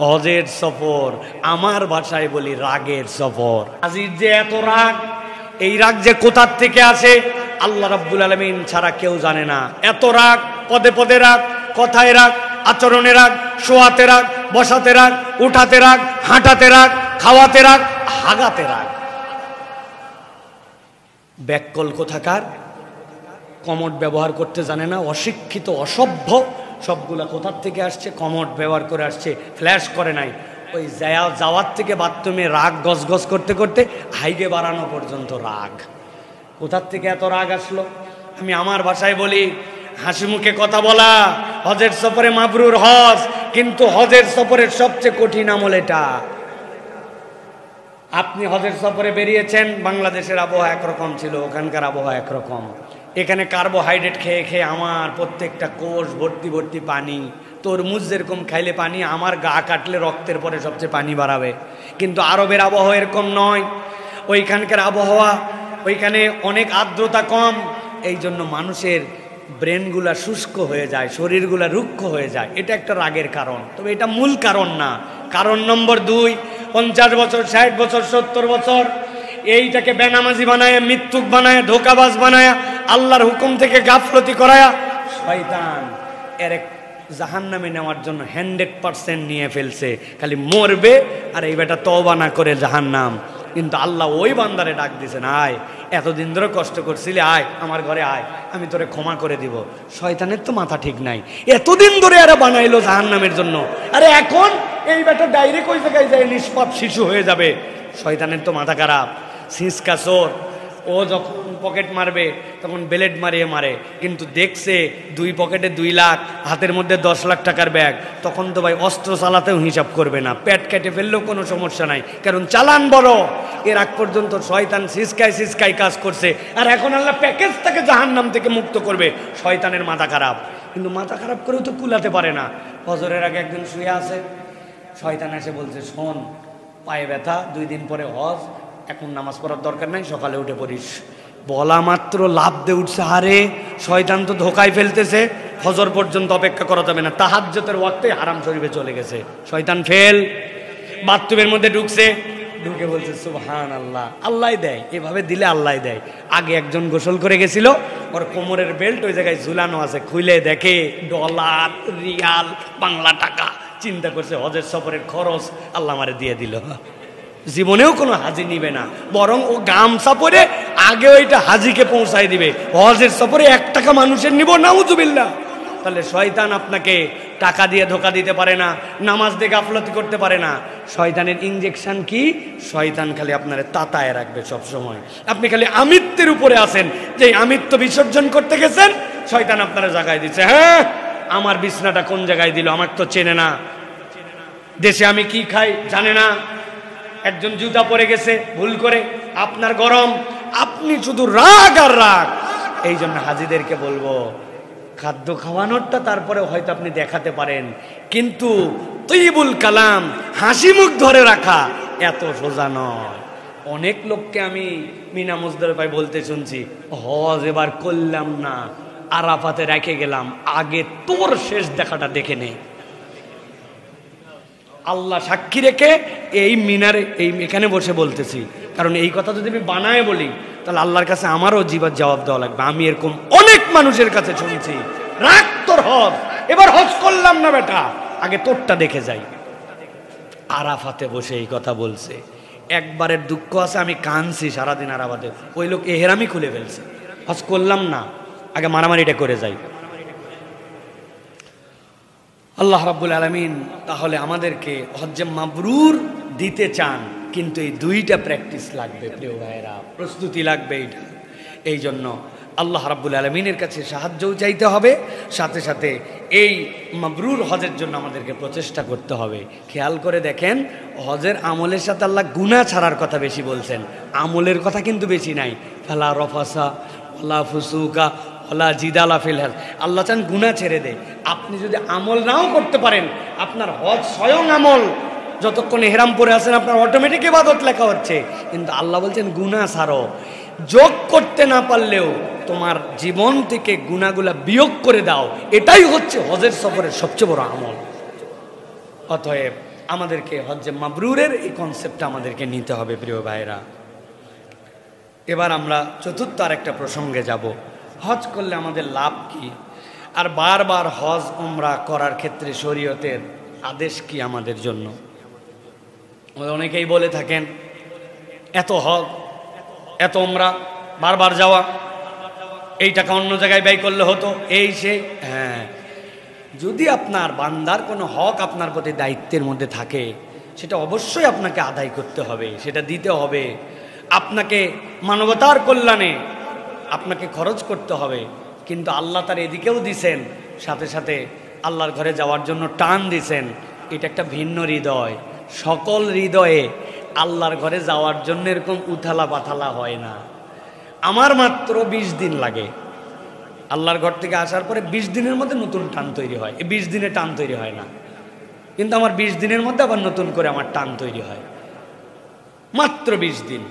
হজের সফর, আমার ভাষায় বলি রাগের সফর। আজির যে এত রাগ, এই রাগ যে কোথার থেকে আসে আল্লাহ রাব্বুল আলামিন ছাড়া কেউ জানে না। এত রাগ, পদে পদে রাগ, কথায় রাগ, আচরণে রাগ, শোয়াতে রাগ, বসাতে রাগ, উঠাতে রাগ, হাঁটাতে রাগ, খাওয়াতে রাগ, হাগাতে রাগ। ব্যাককল কোথাকার, কমোড ব্যবহার করতে জানে না, অশিক্ষিত, অসভ্য, সবগুলা কোথার থেকে আসছে, কমোড ব্যবহার করে আসছে, ফ্ল্যাশ করে নাই। ওই যাওয়ার থেকে বাথরুমে রাগ গজগজ করতে করতে হাইগে বাড়ানো পর্যন্ত রাগ। কোথার থেকে এত রাগ আসলো? আমি আমার ভাষায় বলি, হাসি মুখে কথা বলা হজের সফরে মাবরুর হজ। কিন্তু হজের সফরের সবচেয়ে কঠিন আমল এটা। আপনি হজের সফরে বেরিয়েছেন, বাংলাদেশের আবহাওয়া একরকম ছিল, ওখানকার আবহাওয়া একরকম। এখানে কার্বোহাইড্রেট খেয়ে খেয়ে আমার প্রত্যেকটা কোষ ভর্তি ভর্তি পানি। তরমুজ যেরকম খাইলে পানি, আমার গা কাটলে রক্তের পরে সবচেয়ে পানি বাড়াবে। কিন্তু আরবের আবহাওয়া এরকম নয়। ওইখানকার আবহাওয়া, ওইখানে অনেক আর্দ্রতা কম, এই জন্য মানুষের ব্রেনগুলা শুষ্ক হয়ে যায়, শরীরগুলা রুক্ষ হয়ে যায়। এটা একটা রাগের কারণ, তবে এটা মূল কারণ না। কারণ নম্বর 2, 50 বছর, 60 বছর, 70 বছর এইটাকে বেনামাজি বানায়, মৃত্যুক বানায়, ধোকাবাজ বানায়, আল্লাহর হুকুম থেকে গাফলতি করায়া শয়তান এর জাহান্নামে নেওয়ার জন্য 100% নিয়ে ফেলছে। খালি মরবে আর এই বেটা তওবা না করে জাহান্নাম। কিন্তু আল্লাহ ওই বান্দারে ডাক দিয়েছেন, আয়, এতদিন ধরে কষ্ট করছিলি, আয় আমার ঘরে আয়, আমি তোরে ক্ষমা করে দিব। শয়তানের তো মাথা ঠিক নাই, এতদিন ধরে এরা বানাইলো জাহান্নামের জন্য, আরে এখন এই বেটা ডাইরেক্ট ওই জায়গায় যায় নিষ্পাপ শিশু হয়ে যাবে। শয়তানের তো মাথা খারাপ। সিসকা চোর, ও যখন পকেট মারবে তখন ব্লেড মারিয়ে মারে, কিন্তু দেখছে 2 পকেটে 2 লাখ, হাতের মধ্যে 10 লাখ টাকার ব্যাগ, তখন তো ভাই অস্ত্র চালাতেও হিসাব করবে না, পেট কেটে ফেললেও কোনো সমস্যা নাই, কারণ চালান বড়। এর আগ পর্যন্ত শয়তান সিসকাই কাজ করছে, আর এখন আল্লাহ প্যাকেজ তাকে জাহান্নাম থেকে মুক্ত করবে। শয়তানের মাথা খারাপ, কিন্তু মাথা খারাপ করেও তো কুলাতে পারে না। হজরের আগে একদিন শুয়ে আছে, শয়তান এসে বলছে, শোন, পায়ে ব্যথা, 2 দিন পরে হজ, এখন নামাজ পড়ার দরকার নাই, সকালে উঠে পড়িস। বলা মাত্র লাফ দিয়ে উঠছে, আরে শয়তান তো ধোকায় ফেলতেছে, ফজর পর্যন্ত অপেক্ষা করা যাবে না, তাহাজ্জুদের ওয়াক্তে হারাম শরীফে চলে গেছে, শয়তান ফেল। বাথরুমের মধ্যে ঢুকছে, ঢুকে বলছে সুবহানাল্লাহ, আল্লাহ দেয়, এভাবে দিলে আল্লাহ দেয়। আগে একজন গোসল করে গেছিল, ওর কোমরের বেল্ট ওই জায়গায় ঝুলানো আছে, খুলে দেখে ডলার, রিয়াল, বাংলা টাকা। চিন্তা করছে হজের সফরের খরচ আল্লাহ আমারে দিয়ে দিল। জীবনেও কোনো হাজি নিবে না, বরং ও গামছা পরে আগে ওইটা হাজিকে পৌঁছায় দিবে। হজের সফরে 1 টাকা মানুষের নিব, নাউজুবিল্লাহ। তাহলে শয়তান আপনাকে টাকা দিয়ে ধোকা দিতে পারে না, নামাজ দিয়ে গাফলতি করতে পারে না। শয়তানের ইনজেকশন কি? শয়তান খালি আপনারে তাতায় রাখবে সব সময়। আপনি খালি আমিত্বের উপরে আছেন, যে আমিত্ব বিসর্জন করতে গেছেন, শয়তান আপনারা জায়গায় দিচ্ছে। হ্যাঁ, আমার বিছনাটা কোন জায়গায় দিল, আমার তো চেনে না, দেশে আমি কি খাই জানে না। একজন জুতা পরে গেছে ভুল করে, আপনার গরম, আপনি শুধু রাগ আর রাগ। এই জন্য হাজিদেরকে বলবো, খাদ্য খাওয়ানোরটা তারপরে হয়তো আপনি দেখাতে পারেন, কিন্তু তৈবুল কালাম, হাসি মুখ ধরে রাখা এত সোজা নয়। অনেক লোককে আমি মিনা মুজদালিফায় বলতে শুনছি, হজ এবার করলাম না, আরাফাতে রেখে গেলাম, আগে তোর শেষ দেখাটা দেখে নে। আল্লাহ সাক্ষী রেখে এই মিনারে, এই এখানে বসে বলতেছি, কারণ এই কথা যদি আমি বানায় বলি তাহলে আল্লাহর কাছে আমারও জীবন জবাব দেওয়া লাগবে। আমি এরকম অনেক মানুষের কাছে শুনছি, রাখ তোর হজ, এবার হজ করলাম না বেটা, আগে তোরটা দেখে যাই। আরাফাতে বসে এই কথা বলছে। একবারের দুঃখ আছে, আমি কাঁদছি সারাদিন আরাফাতে। ওই লোক এহেরামই খুলে ফেলছে, হজ করলাম না, আগে মারামারিটা করে যাই। আল্লাহ রাব্বুল আলামিন তাহলে আমাদেরকে হজ্জে মাবরুর দিতে চান, কিন্তু এই 2টা প্র্যাকটিস লাগবে প্রিয় ভাইয়েরা, প্রস্তুতি লাগবে এইটা। এই জন্য আল্লাহ রাব্বুল আলামিনের কাছে সাহায্যও চাইতে হবে, সাথে সাথে এই মাবরুর হজের জন্য আমাদেরকে প্রচেষ্টা করতে হবে। খেয়াল করে দেখেন, হজের আমলের সাথে আল্লাহ গুনাহ ছাড়ার কথা বেশি বলছেন, আমলের কথা কিন্তু বেশি নাই। ফালা রফাসা ওয়ালা ফুসুকা ওয়ালা জিদালা ফিল হজ। আল্লাহ চান গুনাহ ছেড়ে দে। আপনি যদি আমল নাও করতে পারেন, আপনার হজ স্বয়ং আমল, যতক্ষণ ইহরাম পরে আছেন আপনার অটোমেটিক ইবাদত লেখা হচ্ছে, কিন্তু আল্লাহ বলছেন গুনাহ ছাড়ো। যোগ করতে না পারলেও তোমার জীবন থেকে গুনাহগুলা বিয়োগ করে দাও, এটাই হচ্ছে হজের সফরের সবচেয়ে বড় আমল। অতএব আমাদেরকে হজ্জে মাবরুরের এই কনসেপ্টটা আমাদেরকে নিতে হবে প্রিয় ভাইরা। এবার আমরা চতুর্থ আরেকটা প্রসঙ্গে যাব, হজ করলে আমাদের লাভ কি, আর বারবার হজ উমরা করার ক্ষেত্রে শরীয়তের আদেশ কি আমাদের জন্য। অনেকেই বলে থাকেন, এত হজ এত উমরা বারবার যাওয়া, এই টাকা অন্য জায়গায় ব্যয় করলে হতো, এই সেই। হ্যাঁ, যদি আপনার বান্দার কোনো হক আপনার প্রতি দায়িত্বের মধ্যে থাকে, সেটা অবশ্যই আপনাকে আদায় করতে হবে, সেটা দিতে হবে। আপনাকে মানবতার কল্যাণে আপনাকে খরচ করতে হবে, কিন্তু আল্লাহ তার এদিকেও দিছেন, সাথে সাথে আল্লাহর ঘরে যাওয়ার জন্য টান দিছেন। এটা একটা ভিন্ন হৃদয়। সকল হৃদয়ে আল্লাহর ঘরে যাওয়ার জন্য এরকম উথালা পাথালা হয় না। আমার মাত্র 20 দিন লাগে আল্লাহর ঘর থেকে আসার পরে, 20 দিনের মধ্যে নতুন টান তৈরি হয়। এই 20 দিনে টান তৈরি হয় না, কিন্তু আমার 20 দিনের মধ্যে আবার নতুন করে আমার টান তৈরি হয়। মাত্র 20 দিন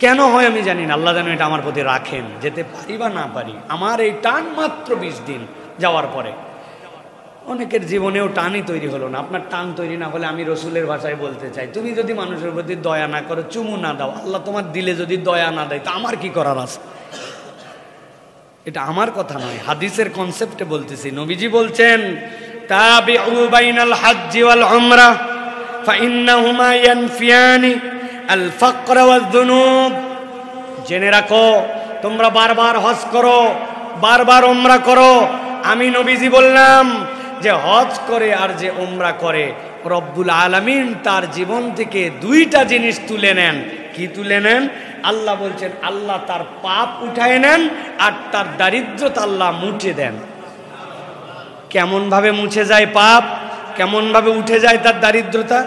কেন হয় আমি জানি না, আল্লাহ যেন এটা আমার প্রতি রাখেন, যেতে পারি বা না পারি। আমার এই টান মাত্র 20 দিন যাওয়ার পরে। অনেকের জীবনেও টানই তৈরি হলো না। আপনার টান তৈরি না হলে আমি রসুলের ভাষায় বলতে চাই, তুমি যদি মানুষের প্রতি দয়া না করো, চুমু না দাও, আল্লাহ তোমার দিলে যদি দয়া না দেয়, তা আমার কি করার আছে? এটা আমার কথা নয়, হাদিসের কনসেপ্টে বলতেছি। নবীজি বলছেন, তাবিউ বাইনাল হাজ্জি ওয়াল উমরা ফাইন্নাহুমা ইয়ানফিয়ানি আল ফাকর ওয়াজ যুনুব। জেনে রাখো, তোমরা বারবার হজ করো, বারবার উমরা করো। আমি নবীজি বললাম যে হজ করে আর যে উমরা করে, রব্বুল আলামিন তার জীবন থেকে 2টা জিনিস তুলে নেন। কি তুলে নেন? আল্লাহ বলছেন, আল্লাহ তার পাপ উঠায় নেন আর তার দারিদ্রতা আল্লাহ মুছে দেন। কেমন ভাবে মুছে যায় পাপ, কেমন ভাবে উঠে যায় তার দারিদ্রতা?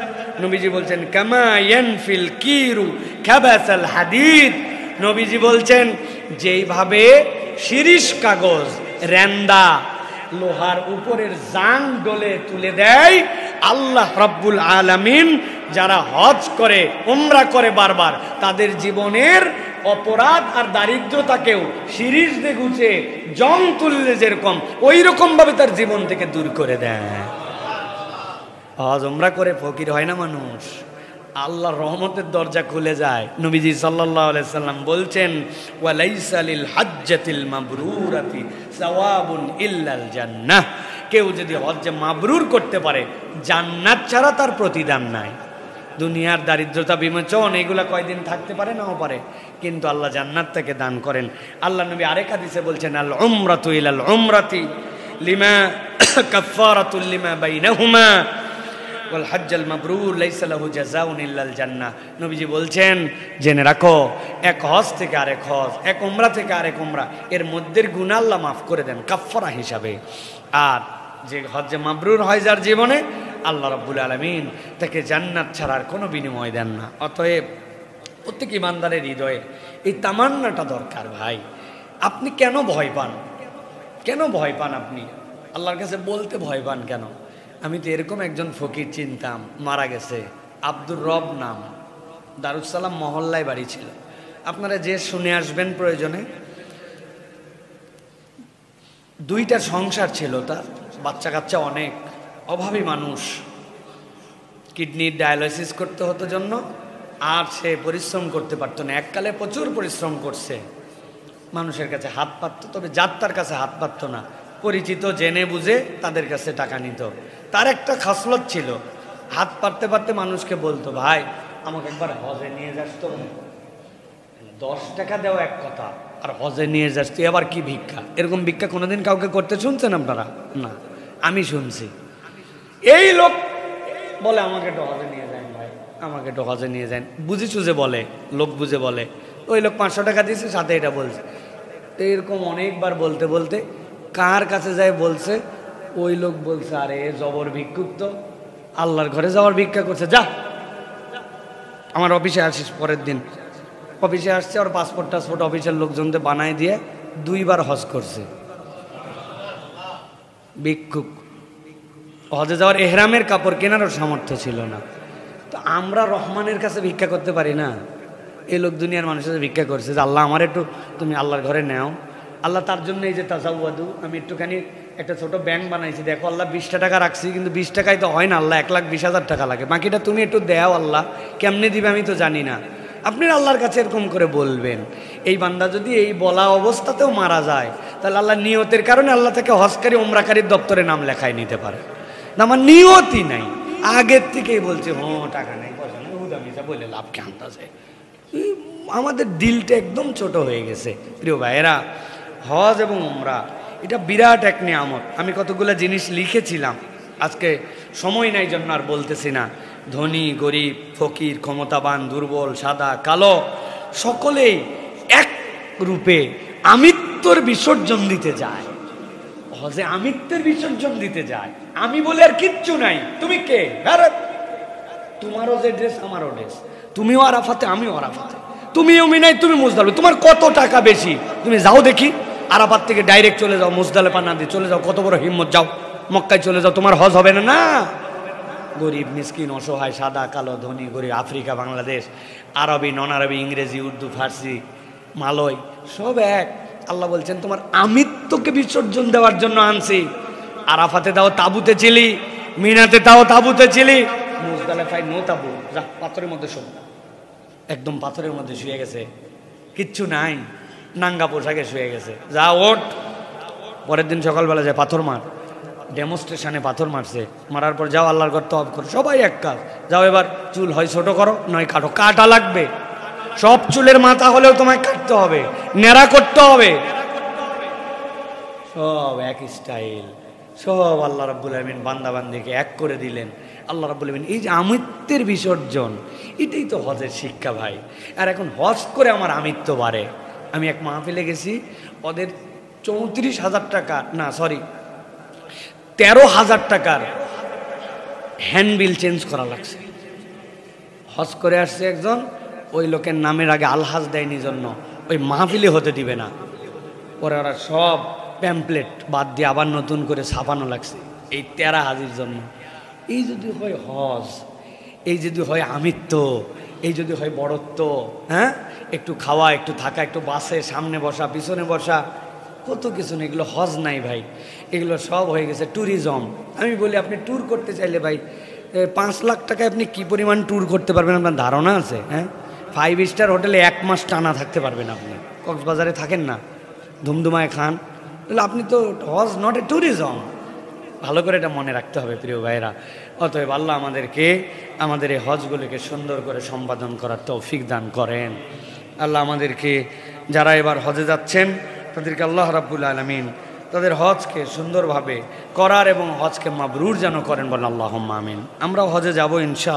নবীজি বলছেন, কামা ইয়ানফিল কিরু খাবাসাল হাদিদ। নবীজি বলছেন, যেইভাবে শিরিষ কাগজ, রেন্দা, লোহার উপরের জাং ডলে তুলে দেয়, আল্লাহ রাব্বুল আলামিন যারা হজ করে উমরা করে বারবার, তাদের জীবনের অপরাধ আর দারিদ্রতাকেও শিরিষ দিয়ে গুছে জং তুললে যেরকম ওই রকম ভাবে তার জীবন থেকে দূর করে দেয়। হজ উমরা করে ফকির হয় না মানুষ, আল্লাহর রহমতের দরজা খুলে যায়। নবীজি সাল্লাল্লাহু আলাইহি সাল্লাম বলছেন, ওয়ালাইসা লিল হাজ্জাতিল মাবরুরাতি সাওয়াবুন ইল্লাল জান্নাহ। কেউ যদি হজ মাবরুর করতে পারে, জান্নাত ছাড়া তার প্রতিদান নাই। দুনিয়ার দারিদ্রতা বিমোচন এগুলা কয়দিন থাকতে পারে, নাও পারে, কিন্তু আল্লাহ জান্নাত তাকে দান করেন। আল্লাহ নবী আরেক হাদিসে বলছেন, আল উমরাতু ইলাল উমরাতি লিমা কাফফারাতুল লিমা বাইনাহুমা ওয়াল হজ্জাল মাবরুর লাইসা লাহু জাযাউন ইল্লাল জান্নাহ। নবীজি বলছেন, জেনে রাখো, এক হজ থেকে আরেক হজ, এক উমরা থেকে আরেক উমরা, এর মধ্যের গুনাহ আল্লাহ মাফ করে দেন কাফফারা হিসাবে। আর যে হজ মাবরুর হয় যার জীবনে, আল্লাহ রাব্বুল আলামিন তাকে জান্নাত ছাড়ার কোনো বিনিময় দেন না। অতএব প্রত্যেক ইমানদারের হৃদয়ে এই তামান্নাটা দরকার। ভাই, আপনি কেন ভয় পান? কেন ভয় পান? আপনি আল্লাহর কাছে বলতে ভয় পান কেন? আমি তো এরকম একজন ফকির চিনতাম, মারা গেছে, আব্দুর রব নাম, দারুসালাম মহল্লায় বাড়ি ছিল। আপনারা যে শুনে আসবেন প্রয়োজনে। দুইটা সংসার ছিল তার, বাচ্চা কাচ্চা অনেক, অভাবী মানুষ, কিডনির ডায়ালাইসিস করতে হতো জন্য, আর সে পরিশ্রম করতে পারতো না। এককালে প্রচুর পরিশ্রম করছে, মানুষের কাছে হাত পাতত, তবে যাত্রার কাছে হাত পাতত না, পরিচিত জেনে বুঝে তাদের কাছে টাকা নিত। তার একটা খাসলত ছিল, হাত পাততে পারতে মানুষকে বলতো, ভাই আমাকে একবার হজে নিয়ে যাস তো। 10 টাকা দেওয়া এক কথা, আর হজে নিয়ে যাস তুই, আবার কি ভিক্ষা? এরকম ভিক্ষা কোনোদিন কাউকে করতে শুনছেন আপনারা? না, আমি শুনছি। এই লোক বলে, আমাকে একটু হজে নিয়ে যান ভাই, আমাকে একটু হজে নিয়ে যান, বুঝি সুঝে বলে, লোক বুঝে বলে। ওই লোক 500 টাকা দিয়েছে, সাথে এটা বলছে। এরকম অনেকবার বলতে বলতে কার কাছে যায় বলছে, ওই লোক বলছে, আরে জবর ভিক্ষুক তো, আল্লাহর ঘরে যাওয়ার ভিক্ষা করছে, যা আমার অফিসে আসিস। পরের দিন অফিসে আসছে, আর পাসপোর্ট টাসপোর্ট অফিসের লোকজনদের বানায় দিয়ে 2 বার হজ করছে। ভিক্ষুক, হজে যাওয়ার এহরামের কাপড় কেনারও সামর্থ্য ছিল না। তো আমরা রহমানের কাছে ভিক্ষা করতে পারি না? এই লোক দুনিয়ার মানুষের ভিক্ষা করছে যে আল্লাহ আমার একটু তুমি আল্লাহর ঘরে নেও। আল্লাহ তার জন্য এই যে তাজাওয়াদু, আমি একটুখানি একটা ছোট ব্যাংক বানাইছি, দেখো আল্লাহ 20টা টাকা রাখছি, কিন্তু 20 টাকায় তো হয় না, আল্লাহ 1,20,000 টাকা লাগে, বাকিটা তুমি একটু দেও আল্লাহ, কেমনে দিবে আমি তো জানি না। আপনি আল্লাহর কাছে এরকম করে বলবেন। এই বান্দা যদি এই বলা অবস্থাতেও মারা যায়, তাহলে আল্লাহ নিয়তের কারণে আল্লাহ থেকে হজকারী ওমরাকারীর দপ্তরে নাম লেখায় নিতে পারে না। আমার নিয়তই নাই, আগের থেকেই বলছে টাকা নেই, পয়সা নেই, হুদামিজা বলে লাভ কে আনতেছে। আমাদের দিলটা একদম ছোট হয়ে গেছে। প্রিয় ভাইয়েরা, হজ এবং উমরা এটা বিরাট এক নিয়ামত। আমি কতগুলো জিনিস লিখেছিলাম, আজকে সময় নাই জন্য আর বলতেছি না। ধনী গরিব, ফকির ক্ষমতাবান দুর্বল, সাদা কালো, সকলেই এক রূপে আমিত্বর বিসর্জন দিতে যায়। হজে আমিত্বের বিসর্জন দিতে যায়। আমি বলে আর কিচ্ছু নাই, তুমি কে? তোমারও যে ড্রেস আমারও ড্রেস, তুমিও আরাফাতে আমিও আরাফাতে, তুমিও মিনাই তুমি মুজদালিফা, তোমার কত টাকা বেশি, তুমি যাও দেখি আরাফাত থেকে ডাইরেক্ট চলে যাও মুজদালিফা না দিয়ে চলে যাও, কত বড় হিম্মত, যাও মক্কায় চলে যাও, তোমার হজ হবে না। না, গরিব মিসকিন অসহায়, সাদা কালো, ধনী গরিব, আফ্রিকা বাংলাদেশ, আরবি নন আরবি, ইংরেজি উর্দু ফার্সি মালয়, সব এক। আল্লাহ বলছেন তোমার আমিত্বকে বিসর্জন দেওয়ার জন্য আনছি। আরাফাতে দাও তাবুতে ছিলি, মিনাতে দাও তাবুতে ছিলি, মুজদালিফায় নো তাবু, যা পাথরের মধ্যে শোন, একদম পাথরের মধ্যে শুয়ে গেছে, কিচ্ছু নাই, নাঙ্গা পোশাকে শুয়ে গেছে, যা ওঠ। পরের দিন সকালবেলা যায় পাথর মার, ডেমনস্ট্রেশনে পাথর মারছে, মারার পর যাও আল্লাহর ঘর তওয়াব করো, সবাই এক কাজ, যাও এবার চুল হয় ছোট করো নয় কাটো, কাটা লাগবে, সব চুলের মাথা হলেও তোমায় কাটতে হবে, নেড়া করতে হবে, সব এক স্টাইল, সব আল্লাহ রাব্বুল আলামিন বান্দা বান্দিকে এক করে দিলেন। আল্লাহ রাব্বুল আলামিন এই যে আমিত্বের বিসর্জন, এটাই তো হজের শিক্ষা ভাই। আর এখন হজ করে আমার আমিত্ব বাড়ে। আমি এক মাহফিলে গেছি, ওদের 34,000 টাকা না সরি 13,000 টাকার হ্যান্ডবিল চেঞ্জ করা লাগছে। হজ করে আসছে একজন, ওই লোকের নামের আগে আলহাজ দেয়নি জন্য ওই মাহফিলে হতে দিবে না, পরে ওরা সব প্যাম্পলেট বাদ দিয়ে আবার নতুন করে ছাপানো লাগছে এই 13 হাজির জন্য। এই যদি হয় হজ, এই যদি হয় আমিত্ব, এই যদি হয় বড়ত্ব, হ্যাঁ, একটু খাওয়া, একটু থাকা, একটু বাসে সামনে বসা, পিছনে বসা, কত কিছু না, এগুলো হজ নাই ভাই, এগুলো সব হয়ে গেছে ট্যুরিজম। আমি বলি আপনি ট্যুর করতে চাইলে ভাই 5 লাখ টাকায় আপনি কি পরিমাণ ট্যুর করতে পারবেন আপনার ধারণা আছে? হ্যাঁ, 5 স্টার হোটেলে 1 মাস টানা থাকতে পারবেন আপনি। কক্সবাজারে থাকেন না, ধুমধুমায় খান, তাহলে আপনি তো হজ নট এ ট্যুরিজম। ভালো করে এটা মনে রাখতে হবে প্রিয় ভাইরা। অতএব আল্লাহ আমাদেরকে আমাদের এই হজগুলিকে সুন্দর করে সম্পাদন করার তৌফিক দান করেন। আল্লাহ আমাদেরকে যারা এবার হজে যাচ্ছেন তাদেরকে আল্লাহ রাব্বুল আলামিন তাদের হজকে সুন্দরভাবে করার এবং হজকে মাবরুর যেন করেন, বলেন আল্লাহুম্মা আমিন। আমরাও হজে যাব ইনশাআল্লাহ।